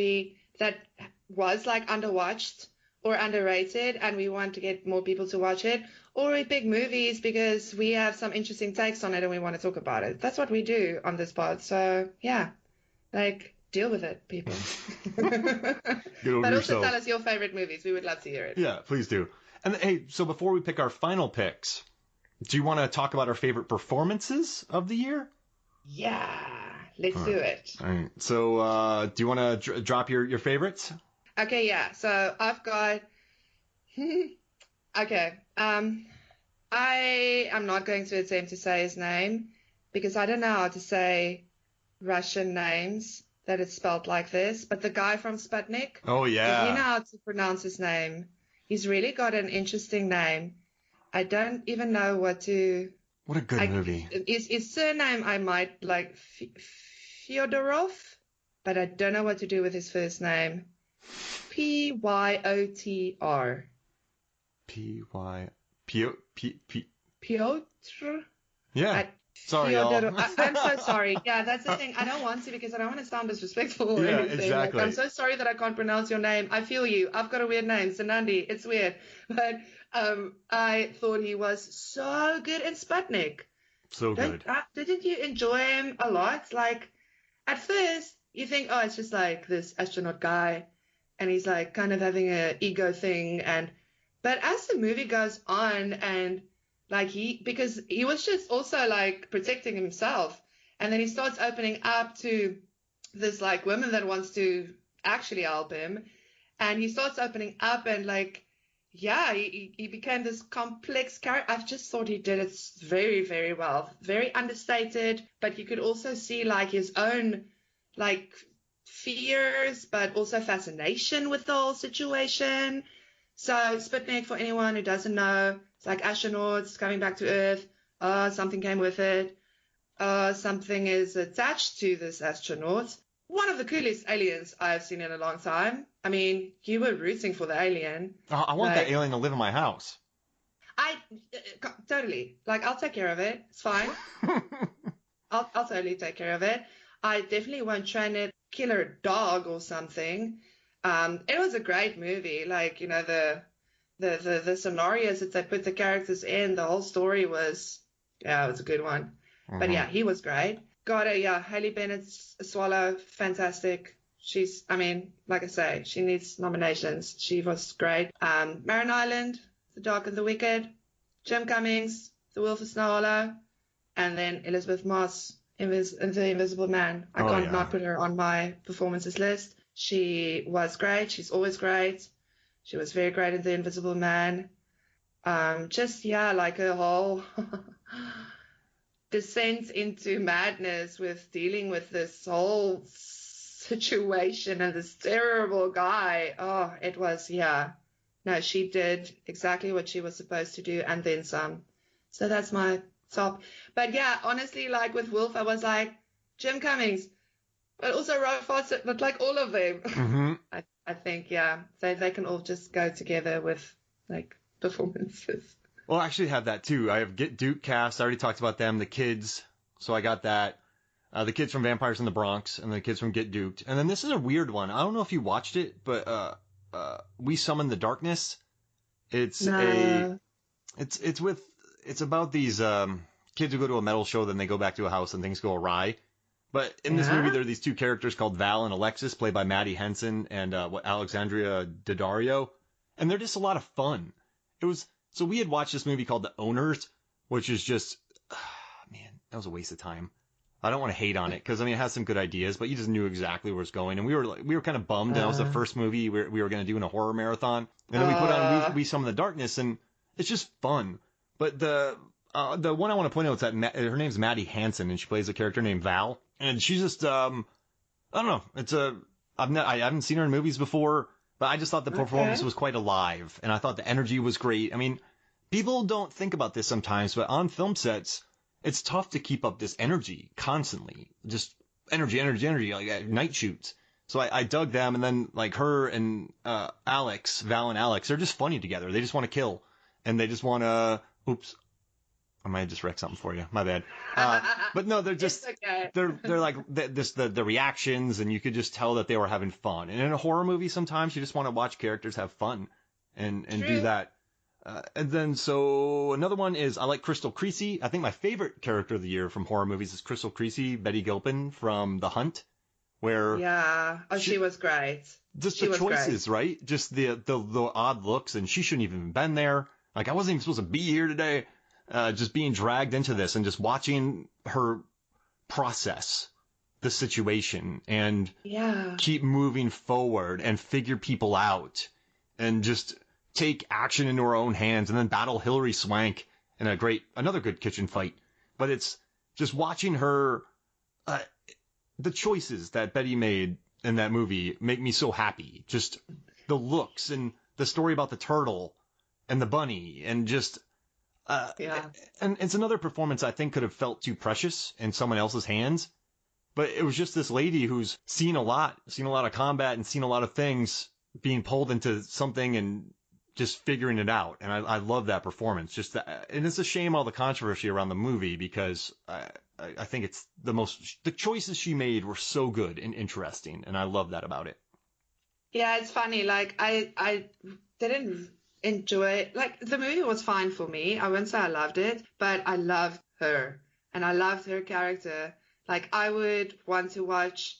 was like underwatched or underrated, and we want to get more people to watch it, or we pick movies because we have some interesting takes on it and we want to talk about it. That's what we do on this pod. So yeah, like deal with it, people. But also tell us your favorite movies. We would love to hear it. Yeah, please do. And hey, so before we pick our final picks, do you want to talk about our favorite performances of the year? Yeah, let's do it. All right. So do you want to drop your favorites? Okay, yeah. So I've got... okay. I am not going to attempt to say his name because I don't know how to say Russian names that it's spelled like this. But the guy from Sputnik. Oh, yeah. If you know how to pronounce his name. He's really got an interesting name. I don't even know what to... What a good movie. His surname I might like Fyodorov, but I don't know what to do with his first name. Pyotr. Piotr? Yeah. Sorry, y'all. I'm so sorry. Yeah, that's the thing. I don't want to because I don't want to sound disrespectful or anything. Exactly. Like, I'm so sorry that I can't pronounce your name. I feel you. I've got a weird name, Sanandi. It's weird. But I thought he was so good in Sputnik. So good. Didn't you enjoy him a lot? Like, at first, you think, oh, it's just like this astronaut guy, and he's like kind of having an ego thing. But as the movie goes on, and like because he was just also like protecting himself, and then he starts opening up to this like woman that wants to actually help him, and he starts opening up and like, yeah, he became this complex character. I just thought he did it very, very well. Very understated, but you could also see like his own like fears, but also fascination with the whole situation. So Sputnik, for anyone who doesn't know, it's like astronauts coming back to Earth. Something came with it. Something is attached to this astronaut. One of the coolest aliens I've seen in a long time. I mean, you were rooting for the alien. I want that alien to live in my house. Totally. Like, I'll take care of it. It's fine. I'll totally take care of it. I definitely won't train it, kill a dog or something. It was a great movie. Like, you know, the scenarios that they put the characters in, the whole story was, yeah, it was a good one. Mm-hmm. But yeah, he was great. Hailey Bennett Swallow, fantastic. I mean, like I say, she needs nominations. She was great. Marin Island, The Dark and the Wicked, Jim Cummings, The Wolf of Snow Hollow, and then Elizabeth Moss in The Invisible Man. I Oh can't yeah. not put her on my performances list. She was great. She's always great. She was very great in The Invisible Man. Like her whole descent into madness with dealing with this whole situation and this terrible guy. Oh, it was, yeah. No, she did exactly what she was supposed to do and then some. So that's my top. But yeah, honestly, like with Wolf, I was like, Jim Cummings, but also Robert Foster, but like all of them. Mm-hmm. I think, yeah, they can all just go together with like performances. Well, I actually have that too. I have Get Duke cast. I already talked about them. The kids. So I got that. The kids from Vampires in the Bronx and the kids from Get Duked. And then this is a weird one. I don't know if you watched it, but We Summon the Darkness. It's No. it's about these kids who go to a metal show, then they go back to a house and things go awry. But in this movie, there are these two characters called Val and Alexis, played by Maddie Henson and Alexandria Daddario, and they're just a lot of fun. So we had watched this movie called The Owners, which is just, man, that was a waste of time. I don't want to hate on it because I mean it has some good ideas, but you just knew exactly where it's going, and we were kind of bummed. And that was the first movie we were going to do in a horror marathon, and then we put on We Summon the Darkness, and it's just fun. But the one I want to point out is that her name's Maddie Hanson, and she plays a character named Val, and she's just I don't know. I haven't seen her in movies before, but I just thought the performance was quite alive, and I thought the energy was great. I mean, people don't think about this sometimes, but on film sets, it's tough to keep up this energy constantly. Just energy, like at night shoots. So I dug them, and then like her and Val and Alex, they're just funny together. They just want to kill, and they just want to. Oops, I might have just wrecked something for you. My bad. But no, they're just okay. they're like the reactions, and you could just tell that they were having fun. And in a horror movie, sometimes you just want to watch characters have fun, and do that. And then, so another one is I like Crystal Creasy. I think my favorite character of the year from horror movies is Crystal Creasy, Betty Gilpin from The Hunt, where she was great. Just the choices, right? Just the odd looks, and she shouldn't even have been there. Like I wasn't even supposed to be here today. Just being dragged into this and just watching her process the situation and keep moving forward and figure people out and just take action into her own hands and then battle Hilary Swank in another good kitchen fight. But it's just watching her, the choices that Betty made in that movie make me so happy. Just the looks and the story about the turtle and the bunny and just, and it's another performance I think could have felt too precious in someone else's hands. But it was just this lady who's seen a lot of combat and seen a lot of things being pulled into something and just figuring it out. And I love that performance. And it's a shame all the controversy around the movie because I think it's the choices she made were so good and interesting. And I love that about it. Yeah, it's funny. Like I didn't enjoy, like the movie was fine for me. I wouldn't say I loved it, but I loved her and I loved her character. Like I would want to watch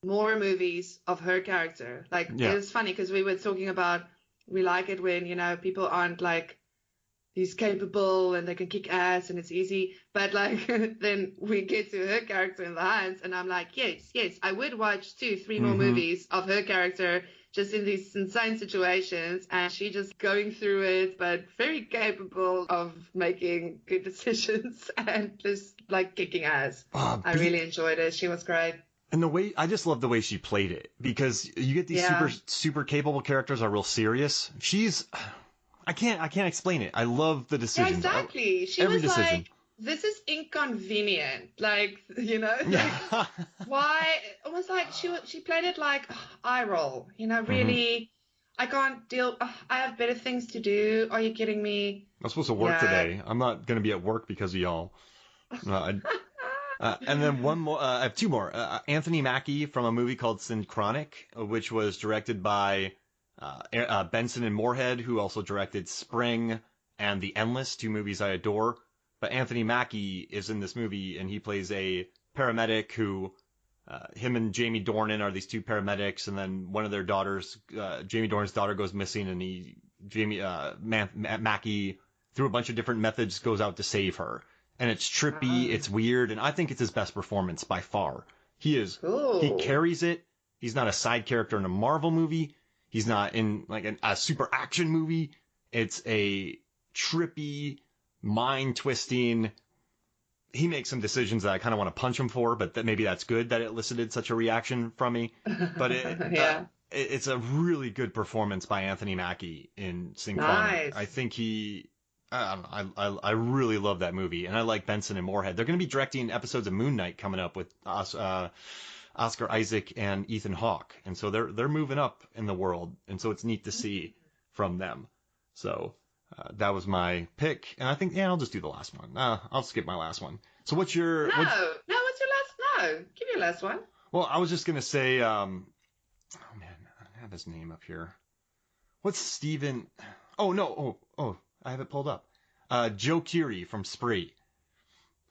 more movies of her character. Like it was funny because we were talking about, we like it when, people aren't like these capable and they can kick ass and it's easy. But like then we get to her character in The Hunt and I'm like, yes, I would watch 2-3 more movies of her character just in these insane situations. And she just going through it, but very capable of making good decisions and just like kicking ass. I really enjoyed it. She was great. And I just love the way she played it because you get these super capable characters are real serious. I can't explain it. I love the decision. Yeah, exactly. She was decision. Like, this is inconvenient. Like, like, why? It was like she played it like eye roll. Really, I can't deal. I have better things to do. Are you kidding me? I'm supposed to work today. I'm not going to be at work because of y'all. And then one more, I have two more. Anthony Mackie from a movie called Synchronic, which was directed by Benson and Moorhead, who also directed Spring and The Endless, two movies I adore. But Anthony Mackie is in this movie, and he plays a paramedic who him and Jamie Dornan are these two paramedics, and then one of their daughters, Jamie Dornan's daughter, goes missing, and Mackie, through a bunch of different methods, goes out to save her. And it's trippy, it's weird, and I think it's his best performance by far. He carries it. He's not a side character in a Marvel movie. He's not in like a super action movie. It's a trippy, mind-twisting. He makes some decisions that I kind of want to punch him for, but maybe that's good that it elicited such a reaction from me. But it's a really good performance by Anthony Mackie in Synchronic. Nice. I think I really love that movie, and I like Benson and Moorhead. They're going to be directing episodes of Moon Knight coming up with Oscar Isaac and Ethan Hawke, and so they're moving up in the world, and so it's neat to see from them. So that was my pick, and I think I'll just do the last one. I'll skip my last one. So what's your what's your last? No, give me your last one. Well, I was just gonna say, oh man, I have his name up here. What's Steven? Oh no, I have it pulled up. Joe Keery from Spree.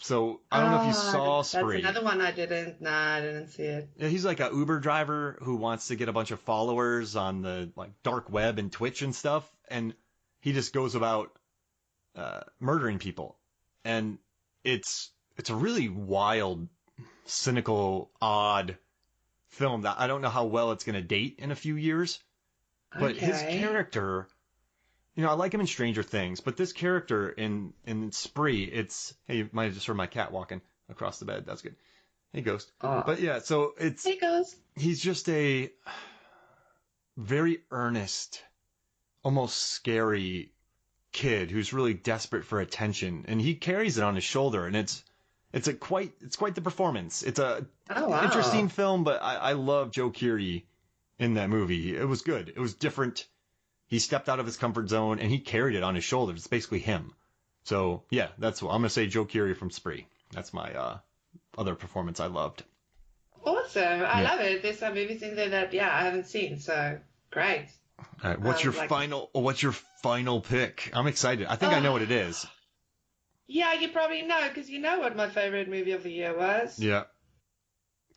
So I don't know if you saw Spree. That's another one I didn't. Nah, I didn't see it. Yeah, he's like a Uber driver who wants to get a bunch of followers on the like dark web and Twitch and stuff, and he just goes about murdering people. And it's a really wild, cynical, odd film that I don't know how well it's going to date in a few years. But his character, I like him in Stranger Things, but this character in Spree, hey, you might have just heard my cat walking across the bed. That's good. Hey, Ghost. But yeah, so Hey, Ghost. He's just a very earnest, almost scary kid who's really desperate for attention, and he carries it on his shoulder, and it's quite the performance. It's a interesting film, but I love Joe Keery in that movie. It was good. It was different. He stepped out of his comfort zone, and he carried it on his shoulders. It's basically him. So, yeah, that's what I'm going to say. Joe Keery from Spree. That's my other performance I loved. Awesome. I love it. There's some movies in there that, I haven't seen. So, great. All right. What's your final pick? I'm excited. I think I know what it is. Yeah, you probably know, because you know what my favorite movie of the year was. Yeah.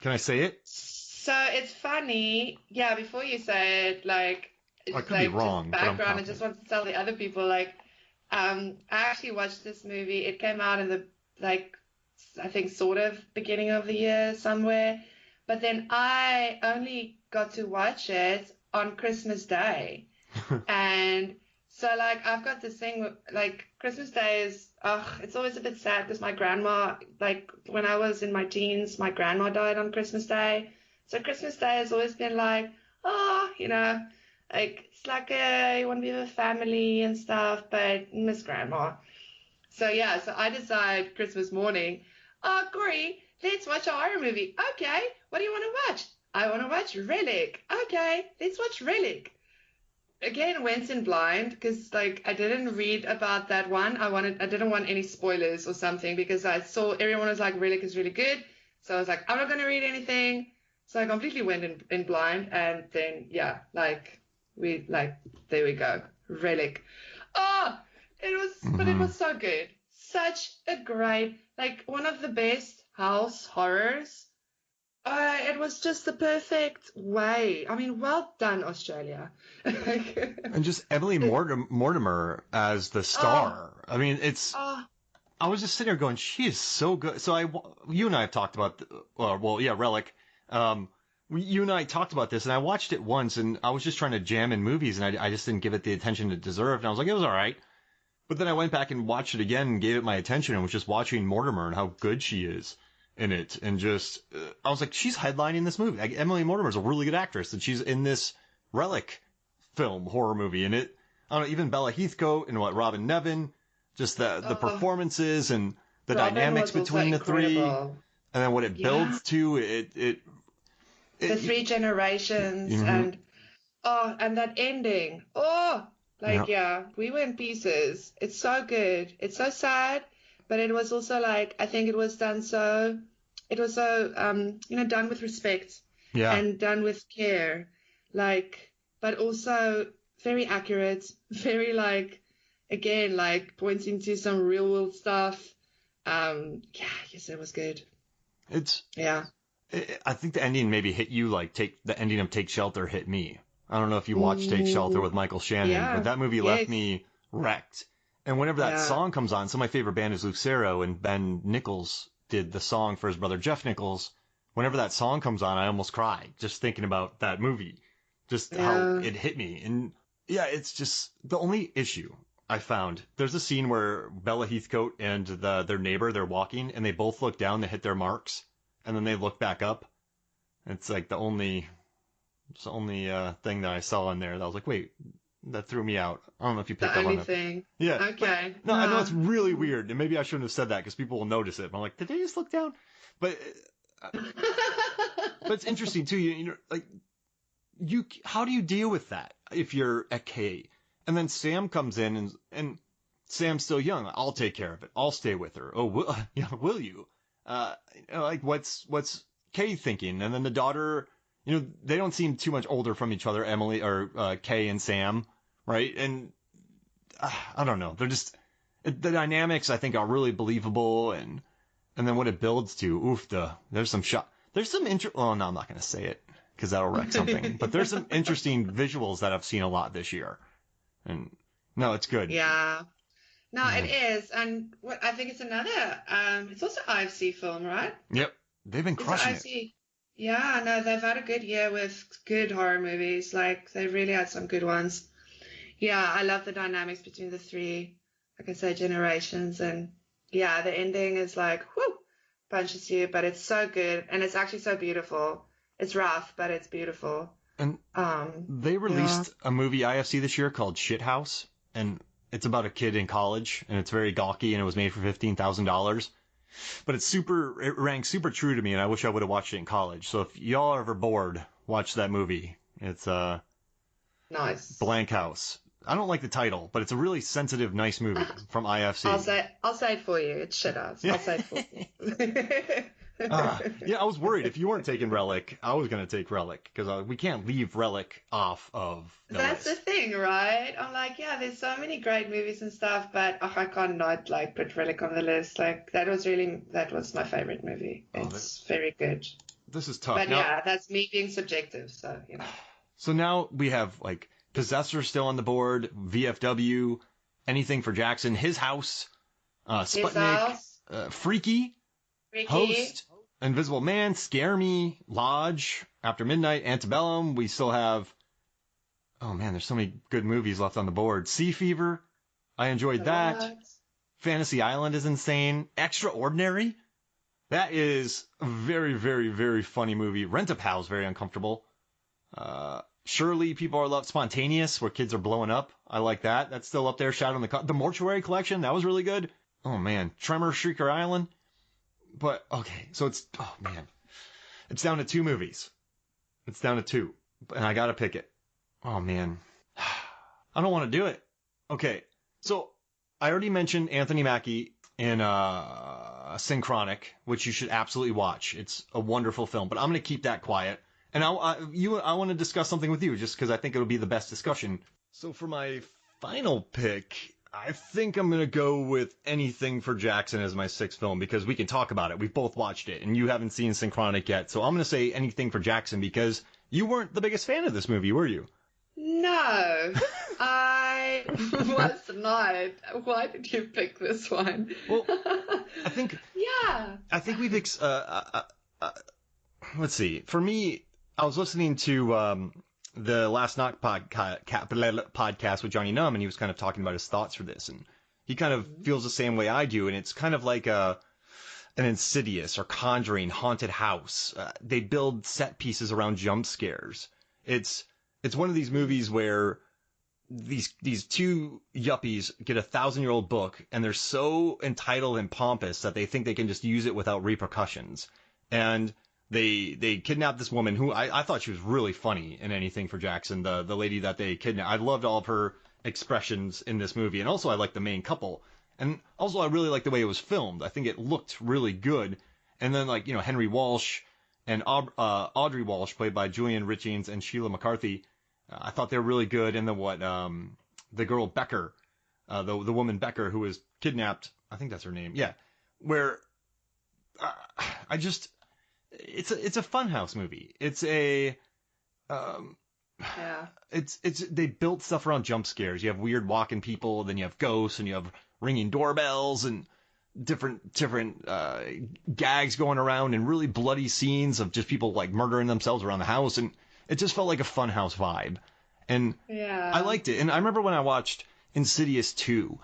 Can I say it? So, it's funny. Yeah, before you say it, like... I could be wrong, just background. I just want to tell the other people, I actually watched this movie. It came out in the, I think sort of beginning of the year somewhere. But then I only got to watch it on Christmas Day. And so, I've got this thing, Christmas Day is, it's always a bit sad because my grandma, when I was in my teens, my grandma died on Christmas Day. So Christmas Day has always been it's you want to be with family and stuff, but miss grandma. So so I decide Christmas morning, Corey, let's watch a horror movie. Okay, what do you want to watch? I want to watch Relic. Okay, let's watch Relic. Again, went in blind because I didn't read about that one. I didn't want any spoilers or something because I saw everyone was like, Relic is really good. So I was like, I'm not going to read anything. So I completely went in blind, and then there we go. Relic. It was so good. Such a great, one of the best house horrors. It was just the perfect way. I mean, well done, Australia. And just Emily Mortimer as the star. I mean, it's... I was just sitting there going, she is so good. So you and I have talked about, Relic. You and I talked about this, and I watched it once, and I was just trying to jam in movies, and I just didn't give it the attention it deserved. And I was like, it was all right. But then I went back and watched it again and gave it my attention and was just watching Mortimer and how good she is in it. And just, I was like, she's headlining this movie. Emily Mortimer's a really good actress, and she's in this Relic film, horror movie. And I don't know, even Bella Heathcote and Robin Nevin, just the performances and the dynamics between the three. And then what it builds to, the three generations and that ending. We were in pieces. It's so good. It's so sad, but it was also I think it was done so done with respect and done with care, but also very accurate, very again, pointing to some real world stuff. Yes, it was good. I think the ending maybe hit you like the ending of Take Shelter hit me. I don't know if you watched Take Shelter Mm, with Michael Shannon, but yeah. that movie left Yes. me wrecked. And whenever that Yeah. song comes on, so my favorite band is Lucero, and Ben Nichols did the song for his brother Jeff Nichols. Whenever that song comes on, I almost cry just thinking about that movie, just how Yeah. it hit me. And yeah, it's just the only issue I found. There's a scene where Bella Heathcote and their neighbor, they're walking, and they both look down to hit their marks, and then they look back up. It's like it's the only thing that I saw in there that I was like, wait, that threw me out. I don't know if you picked The up on only it. thing. Yeah, but Okay. no, I know it's No. really weird, and maybe I shouldn't have said that because people will notice it. But I'm like, did they just look down? But but it's interesting too. You know, like how do you deal with that if you're at K? And then Sam comes in and Sam's still young. I'll take care of it. I'll stay with her. Oh, will, will you? Like what's Kay thinking? And then the daughter, they don't seem too much older from each other, Emily or Kay and Sam, right? And I don't know. They're just the dynamics. I think are really believable, and then what it builds to. Oof, there's some shot. There's some Oh no, I'm not gonna say it because that'll wreck something. But there's some interesting visuals that I've seen a lot this year, and no, it's good. Yeah. No, it Man. is. And what I think it's another, it's also IFC film, right? Yep, they've been It's crushing it. IFC. Yeah, no, they've had a good year with good horror movies. Like, they've really had some good ones. Yeah, I love the dynamics between the three, like I say, generations. And yeah, the ending is like, whoo, punches you, but it's so good. And it's actually so beautiful. It's rough, but it's beautiful. And they Yeah. released a movie IFC this year called Shithouse, and it's about a kid in college, and it's very gawky, and it was made for $15,000. But it rang super true to me, and I wish I would have watched it in college. So if y'all are ever bored, watch that movie. It's Nice. Blank House. I don't like the title, but it's a really sensitive, nice movie from IFC. I'll say it for you. It's shit house. Yeah. I'll say it for you. Yeah, I was worried if you weren't taking Relic, I was gonna take Relic because we can't leave Relic off of the That's the list. thing, right? I'm like, yeah, there's so many great movies and stuff, but I can't not like put Relic on the list. Like that was my favorite movie. Oh, It's very good. this is tough. But Now, yeah, that's me being subjective, so so now we have like Possessor still on the board, VFW, anything for Jackson, His House, His Sputnik, House, Freaky, Ricky. Host, Invisible Man, Scare Me, Lodge, After Midnight, Antebellum. We still have, oh man, there's so many good movies left on the board. Sea Fever, I enjoyed that. What? Fantasy Island is insane. Extraordinary, that is a very, very, very funny movie. Rent-A-Pal is very uncomfortable. Surely People Are Loved. Spontaneous, where kids are blowing up. I like that. That's still up there. Shadow in the Mortuary Collection, that was really good. Oh man, Tremor, Shrieker Island. But okay, so oh man, it's down to two movies. It's down to two, and I gotta pick it. Oh man, I don't want to do it. Okay, so I already mentioned Anthony Mackie in Synchronic, which you should absolutely watch. It's a wonderful film, but I'm gonna keep that quiet. And I want to discuss something with you just because I think it'll be the best discussion. So for my final pick, I think I'm going to go with Anything for Jackson as my sixth film because we can talk about it. We've both watched it and you haven't seen Synchronic yet. So I'm going to say Anything for Jackson because you weren't the biggest fan of this movie, were you? No, I was not. Why did you pick this one? Well, I think Yeah. we've let's see. For me, I was listening to the Last Knock podcast with Johnny Numb, and he was kind of talking about his thoughts for this, and he kind of feels the same way I do, and it's kind of like an Insidious or Conjuring haunted house. They build set pieces around jump scares. It's one of these movies where these two yuppies get a 1,000-year-old book, and they're so entitled and pompous that they think they can just use it without repercussions, and They kidnapped this woman who I thought she was really funny in Anything for Jackson, the lady that they kidnapped. I loved all of her expressions in this movie, and also I liked the main couple. And also I really liked the way it was filmed. I think it looked really good. And then Henry Walsh and Audrey Walsh, played by Julian Richings and Sheila McCarthy, I thought they were really good. And then the girl Becker, the woman Becker who was kidnapped, I think that's her name. Yeah, where I just. it's a funhouse movie. It's a Yeah. it's they built stuff around jump scares. You have weird walking people, then you have ghosts, and you have ringing doorbells and different gags going around and really bloody scenes of just people like murdering themselves around the house, and it just felt like a funhouse vibe, and Yeah. I liked it. And I remember when I watched Insidious 2,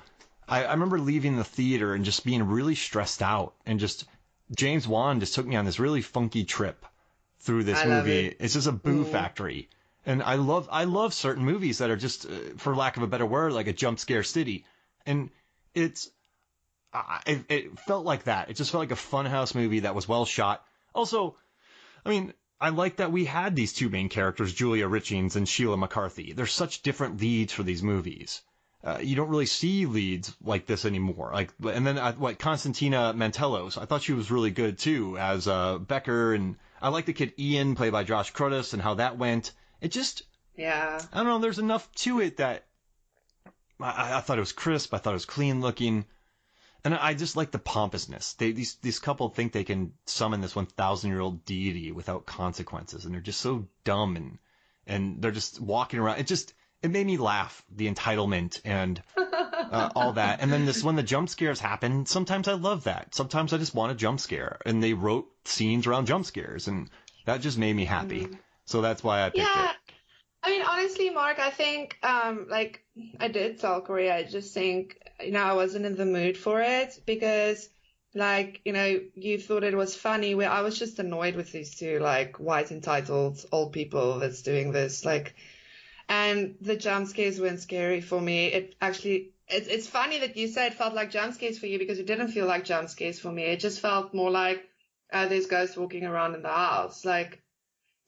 I remember leaving the theater and just being really stressed out, and just James Wan just took me on this really funky trip through this I love movie. it. It's just a boo factory. And I love certain movies that are just, for lack of a better word, like a jump scare city. And it felt like that. It just felt like a funhouse movie that was well shot. Also, I mean, I like that we had these two main characters, Julia Richings and Sheila McCarthy. They're such different leads for these movies. You don't really see leads like this anymore. And then Constantina Mantelos. I thought she was really good too as Becker, and I like the kid Ian, played by Josh Cruddas, and how that went. It just, Yeah. I don't know. There's enough to it that I thought it was crisp. I thought it was clean looking. And I just like the pompousness. These couple think they can summon this 1,000-year-old deity without consequences, and they're just so dumb, and they're just walking around. It made me laugh, the entitlement and all that. And then when the jump scares happen, sometimes I love that. Sometimes I just want a jump scare, and they wrote scenes around jump scares, and that just made me happy. So that's why I picked Yeah. it. I mean, honestly, Mark, I think, like I did tell Corey, I just think, I wasn't in the mood for it because, like, you thought it was funny, where I was just annoyed with these two, like, white entitled old people that's doing this, like, and the jump scares weren't scary for me. It's funny that you say it felt like jump scares for you, because it didn't feel like jump scares for me. It just felt more like, there's ghosts walking around in the house, like.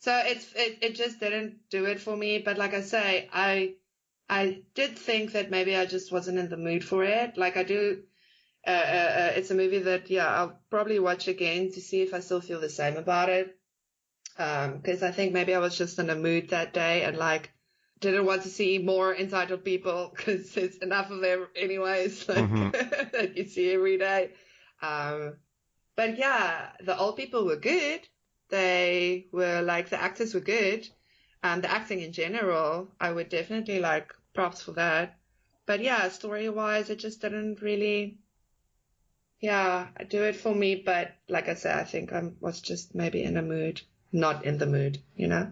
So it just didn't do it for me. But like I say, I did think that maybe I just wasn't in the mood for it. Like I do, it's a movie that, I'll probably watch again to see if I still feel the same about it. Because I think maybe I was just in a mood that day and like didn't want to see more entitled people, because there's enough of them anyways, like that you see every day. But yeah, the old people were good. They were like, the actors were good. The acting in general, I would definitely like props for that. But yeah, story wise, it just didn't really, do it for me. But like I said, I think I was just maybe in a mood, not in the mood, No,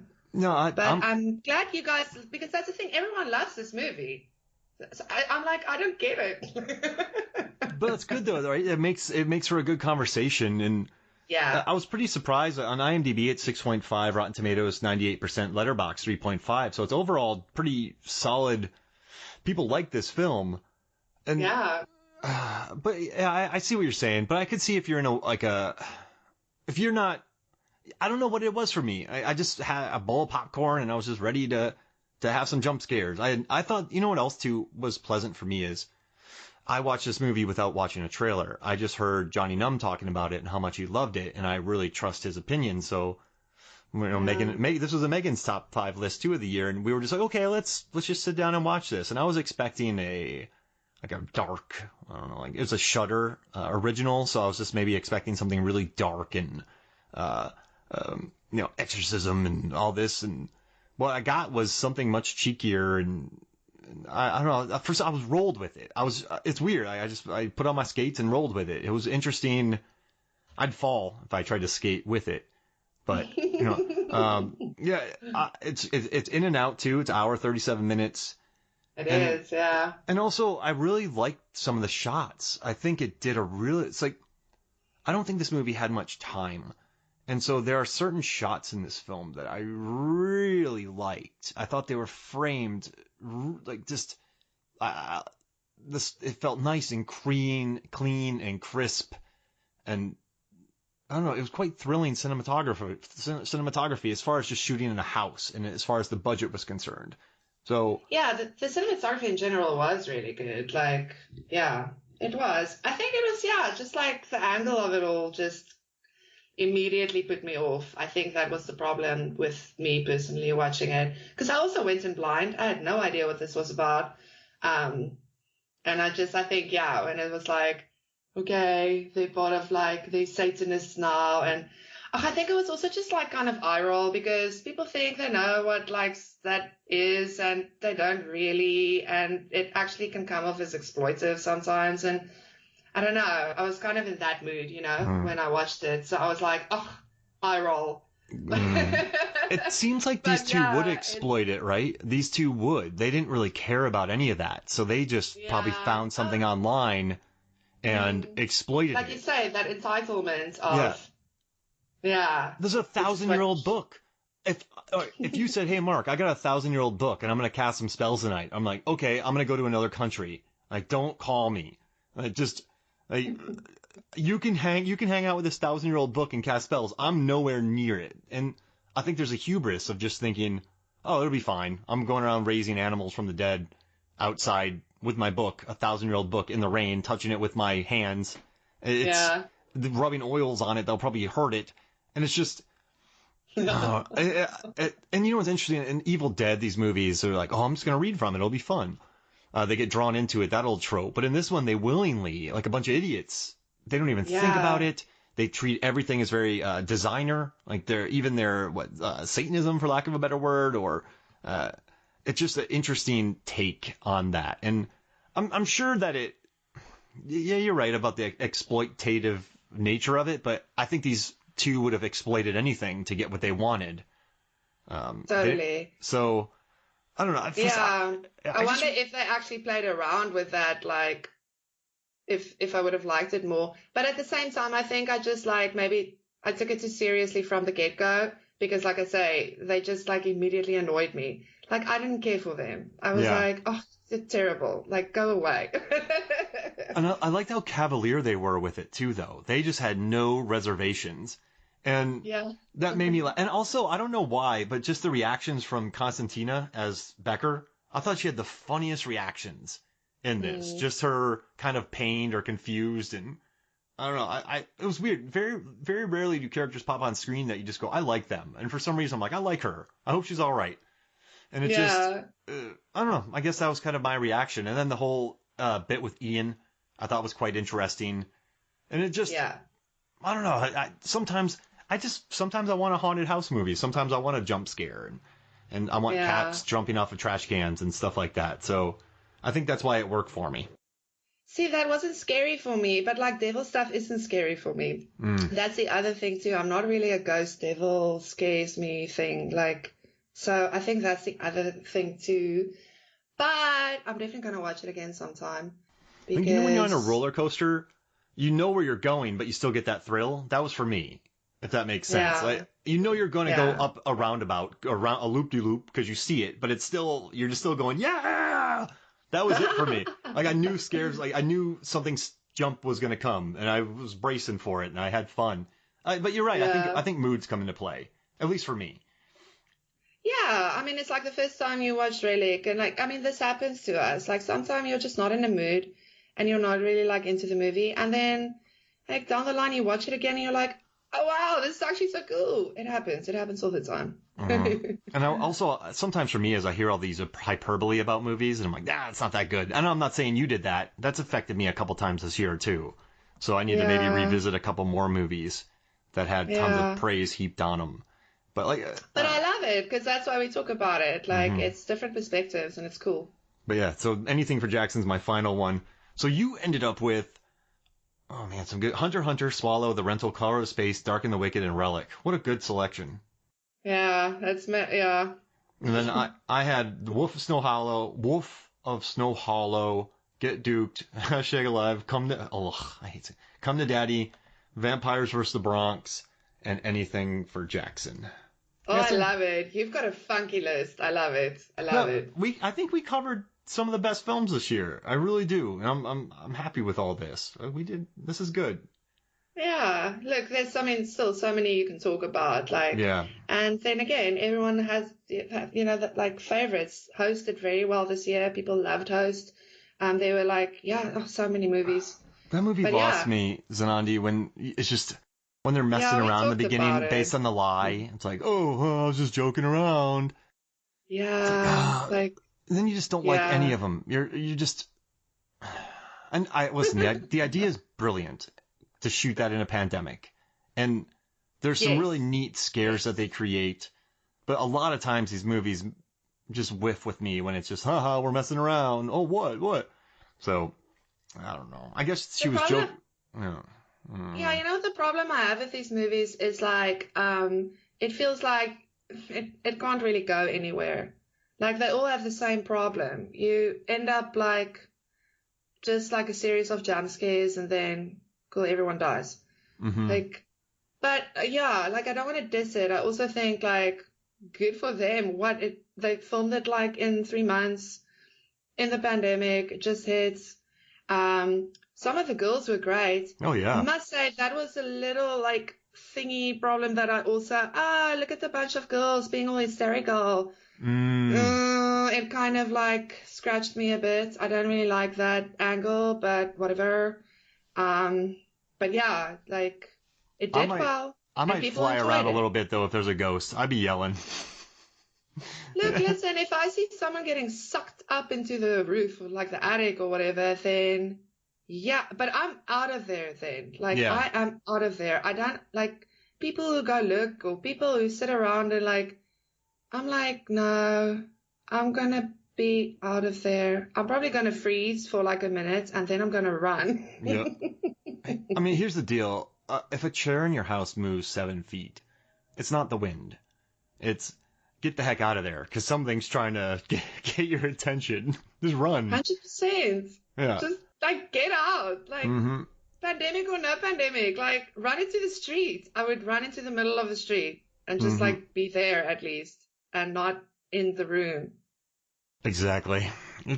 I'm glad you guys, because that's the thing, everyone loves this movie. So I'm like, I don't get it. but it's good though, right? It makes for a good conversation. And Yeah. I was pretty surprised. On IMDb, it's 6.5, Rotten Tomatoes 98%, Letterboxd 3.5. So it's overall pretty solid. People like this film. And, Yeah. But yeah, I see what you're saying. But I could see if you're in if you're not, I don't know what it was for me. I just had a bowl of popcorn and I was just ready to have some jump scares. I thought, what else too was pleasant for me is, I watched this movie without watching a trailer. I just heard Johnny Num talking about it and how much he loved it, and I really trust his opinion. So, Megan, this was a Megan's top 5 list too of the year, and we were just like, okay, let's just sit down and watch this. And I was expecting a dark, I don't know, like it was a Shudder original, so I was just maybe expecting something really dark and exorcism and all this, and what I got was something much cheekier and. I don't know. At first, I was rolled with it. It's weird. I put on my skates and rolled with it. It was interesting. I'd fall if I tried to skate with it, but it's in and out too. It's an hour 37 minutes. It is, yeah. And also, I really liked some of the shots. I think it did it's like, I don't think this movie had much time. And so there are certain shots in this film that I really liked. I thought they were framed like just it felt nice and clean and crisp, and I don't know, it was quite thrilling cinematography as far as just shooting in a house and as far as the budget was concerned. So yeah, the cinematography in general was really good. Like, yeah, it was. I think it was, just like the angle of it all just immediately put me off. I think that was the problem with me personally watching it, because I also went in blind. I had no idea what this was about. And I think, when it was like, okay, they're part of like these Satanists now. And I think it was also just like kind of eye roll because people think they know what like that is and they don't really, and it actually can come off as exploitive sometimes. And I don't know, I was kind of in that mood, Mm. when I watched it. So I was like, oh, eye roll. Mm. It seems like these But two would yeah, exploit it, right? These two would. They didn't really care about any of that. So they just probably yeah, found something online and mm, exploited like you it. say, that entitlement Yeah. of, yeah, There's a which is 1,000-year-old book. If you said, "Hey, Mark, I got a 1,000-year-old book and I'm gonna cast some spells tonight," I'm like, "Okay, I'm gonna go to another country. Like, don't call me. Just like you can hang out with this 1,000-year-old book and cast spells. I'm nowhere near it." And I think there's a hubris of just thinking, "Oh, it'll be fine. I'm going around raising animals from the dead outside with my book, a 1,000-year-old book in the rain, touching it with my hands. It's yeah. rubbing oils on it. They'll probably hurt it." And it's just, and you know what's interesting? In Evil Dead, these movies are like, "Oh, I'm just going to read from it. It'll be fun." They get drawn into it, that old trope. But in this one, they willingly, like a bunch of idiots, they don't even think about Yeah. it. They treat everything as very designer, like their Satanism, for lack of a better word, or uh, it's just an interesting take on that. And I'm sure that yeah, you're right about the exploitative nature of it, but I think these two would have exploited anything to get what they wanted. Totally. So I don't know. Yeah. I I just wonder if they actually played around with that, like if I would have liked it more. But at the same time, I think I just like maybe I took it too seriously from the get-go because like I say, they just like immediately annoyed me. Like I didn't care for them. I was yeah. like, oh, they're terrible. Like go away. And I liked how cavalier they were with it too, though. They just had no reservations, and Yeah. that made me laugh. And also, I don't know why, but just the reactions from Constantina as Becker, I thought she had the funniest reactions in this. Mm. Just her kind of pained or confused, and I don't know. It was weird. Very, very rarely do characters pop on screen that you just go, "I like them," and for some reason, I'm like, "I like her. I hope she's all right." And it just, Yeah. I don't know. I guess that was kind of my reaction. And then the whole bit with Ian, I thought was quite interesting. And it just, Yeah. I don't know. Sometimes I want a haunted house movie. Sometimes I want a jump scare, and I want Yeah. cats jumping off of trash cans and stuff like that. So I think that's why it worked for me. See, that wasn't scary for me, but like devil stuff isn't scary for me. Mm. That's the other thing too. I'm not really a ghost devil scares me thing. Like, so I think that's the other thing too. But I'm definitely gonna watch it again sometime Like, you know when you're on a because roller coaster, you know where you're going, but you still get that thrill. That was for me, if that makes sense. yeah, Like, you know you're going to go yeah, up a roundabout, around a loop-de-loop because you see it, but it's still you're just still going, yeah. That was it for me. Like I knew scares, like I knew jump was going to come, and I was bracing for it, and I had fun. But you're right. I yeah. think moods come into play, at least for me. Yeah, I mean, it's like the first time you watch Relic, and like, I mean, this happens to us. Like, sometimes you're just not in a mood, and you're not really like into the movie, and then like down the line you watch it again, and you're like, oh wow, this is actually so cool. It happens. It happens all the time. Uh-huh. And also, sometimes for me, as I hear all these hyperbole about movies, and I'm like, it's not that good. And I'm not saying you did that. That's affected me a couple times this year, too. So I need to maybe Yeah, revisit a couple more movies that had tons of yeah. praise heaped on them. But, like, But I love it because that's why we talk about it. Like, mhm. it's different perspectives, and it's cool. But yeah, so anything for Jackson's my final one. So you ended up with, oh man, some good Hunter x Hunter, Swallow, The Rental, Color of Space, Dark and the Wicked, and Relic. What a good selection. Yeah, yeah. And then I had Wolf of Snow Hollow, Get Duped, Hashtag Alive, I hate it. Come to Daddy, Vampires vs. the Bronx, and anything for Jackson. Oh, Yeah, I so love it. You've got a funky list. I love it. I love no, it. I think we covered some of the best films this year. I really do. And I'm happy with all this. This is good. Yeah, look, there's I mean still so many you can talk about, like, Yeah. and then again, everyone has that like favorites. Host did very well this year. People loved Host. They were like, yeah, oh, so many movies. That movie But lost yeah, me, Zanandi, when it's just when they're messing yeah, we around in the talked about beginning it. based on the lie. It's like, oh, I was just joking around. It's like, Yeah, like, and then you just don't like any yeah, of them. You just, and I listen. The idea is brilliant to shoot that in a pandemic, and There's some Yes. really neat scares that they create, but a lot of times these movies just whiff with me when it's just, haha, we're messing around. Oh, what? So, I don't know. I guess she The was problem, joking. Yeah. yeah, you know, the problem I have with these movies is like, it feels like it can't really go anywhere. Like they all have the same problem. You end up like just like a series of jump scares and then cool, everyone dies. Mm-hmm. Like, but yeah, like I don't want to diss it. I also think like good for them. They filmed it like in 3 months in the pandemic. It just hits. Some of the girls were great. Oh, I yeah. must say that was a little like thingy problem that I also look at the bunch of girls being all hysterical. Mm. It kind of like scratched me a bit. I don't really like that angle, but whatever. Um, but yeah, like it I did might, well, I and might people fly around enjoyed a it. little bit, though, if there's a ghost. I'd be yelling. Look, listen, if I see someone getting sucked up into the roof or like the attic or whatever, then yeah, but I'm out of there then. Like Yeah. I am out of there. I don't like people who go look or people who sit around and like, I'm like, no, I'm gonna be out of there. I'm probably gonna freeze for like a minute and then I'm gonna run. Yeah. I mean, here's the deal. If a chair in your house moves 7 feet, it's not the wind. It's get the heck out of there because something's trying to get your attention. Just run. 100%. Yeah. Just like get out. Like Mm-hmm. pandemic or no pandemic, like run into the street. I would run into the middle of the street and just Mm-hmm. like be there at least and not in the room. Exactly.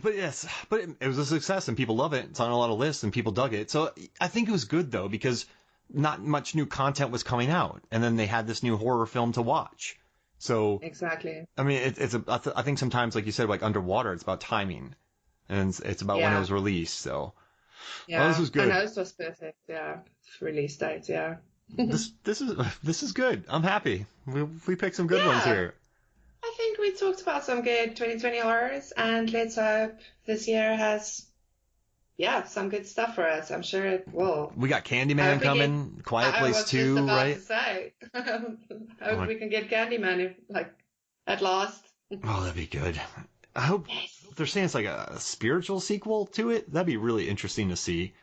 But yes, but it was a success and people love it. It's on a lot of lists and people dug it. So I think it was good though because not much new content was coming out, and then they had this new horror film to watch. So Exactly. I mean, I think sometimes, like you said, like Underwater, it's about timing, and it's about when it Yeah. was released. So well, this Yeah. was I good. know it was perfect. Yeah. Release date. Yeah. This is good. I'm happy. We picked some good ones Yeah. here. I think we talked about some good 2020 horrors and let's hope this year has, yeah, some good stuff for us. I'm sure it will. We got I Candyman hope we get, coming, Quiet I Place was just 2, about right? to say, I'm hope like, we can get Candyman like at last. oh, that'd be good. I hope Yes. they're saying it's like a spiritual sequel to it. That'd be really interesting to see.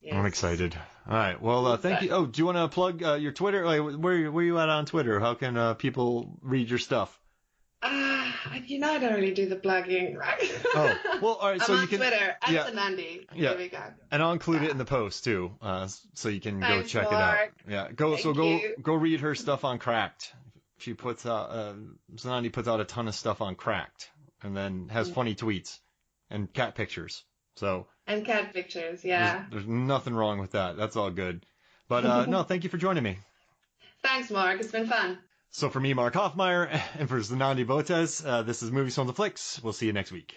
I'm Yes. excited. All right. Well, thank you. Oh, do you want to plug your Twitter? Like, where you at on Twitter? How can people read your stuff? You know I don't really do the plugging, right? Oh, well, all right. I'm So on you can, Twitter, yeah, @Sanandi. yeah, There we go. and I'll include it Yeah. in the post too, so you can go Thanks, check it out. Mark. Yeah, Thank you. go read her stuff on Cracked. She puts out Zanandi puts out a ton of stuff on Cracked, and then has funny tweets and cat pictures. So And cat pictures, yeah. there's nothing wrong with that. That's all good. But no, thank you for joining me. Thanks, Mark. It's been fun. So for me, Mark Hoffmeyer, and for Zanandi Botes, this is Movies from the Flicks. We'll see you next week.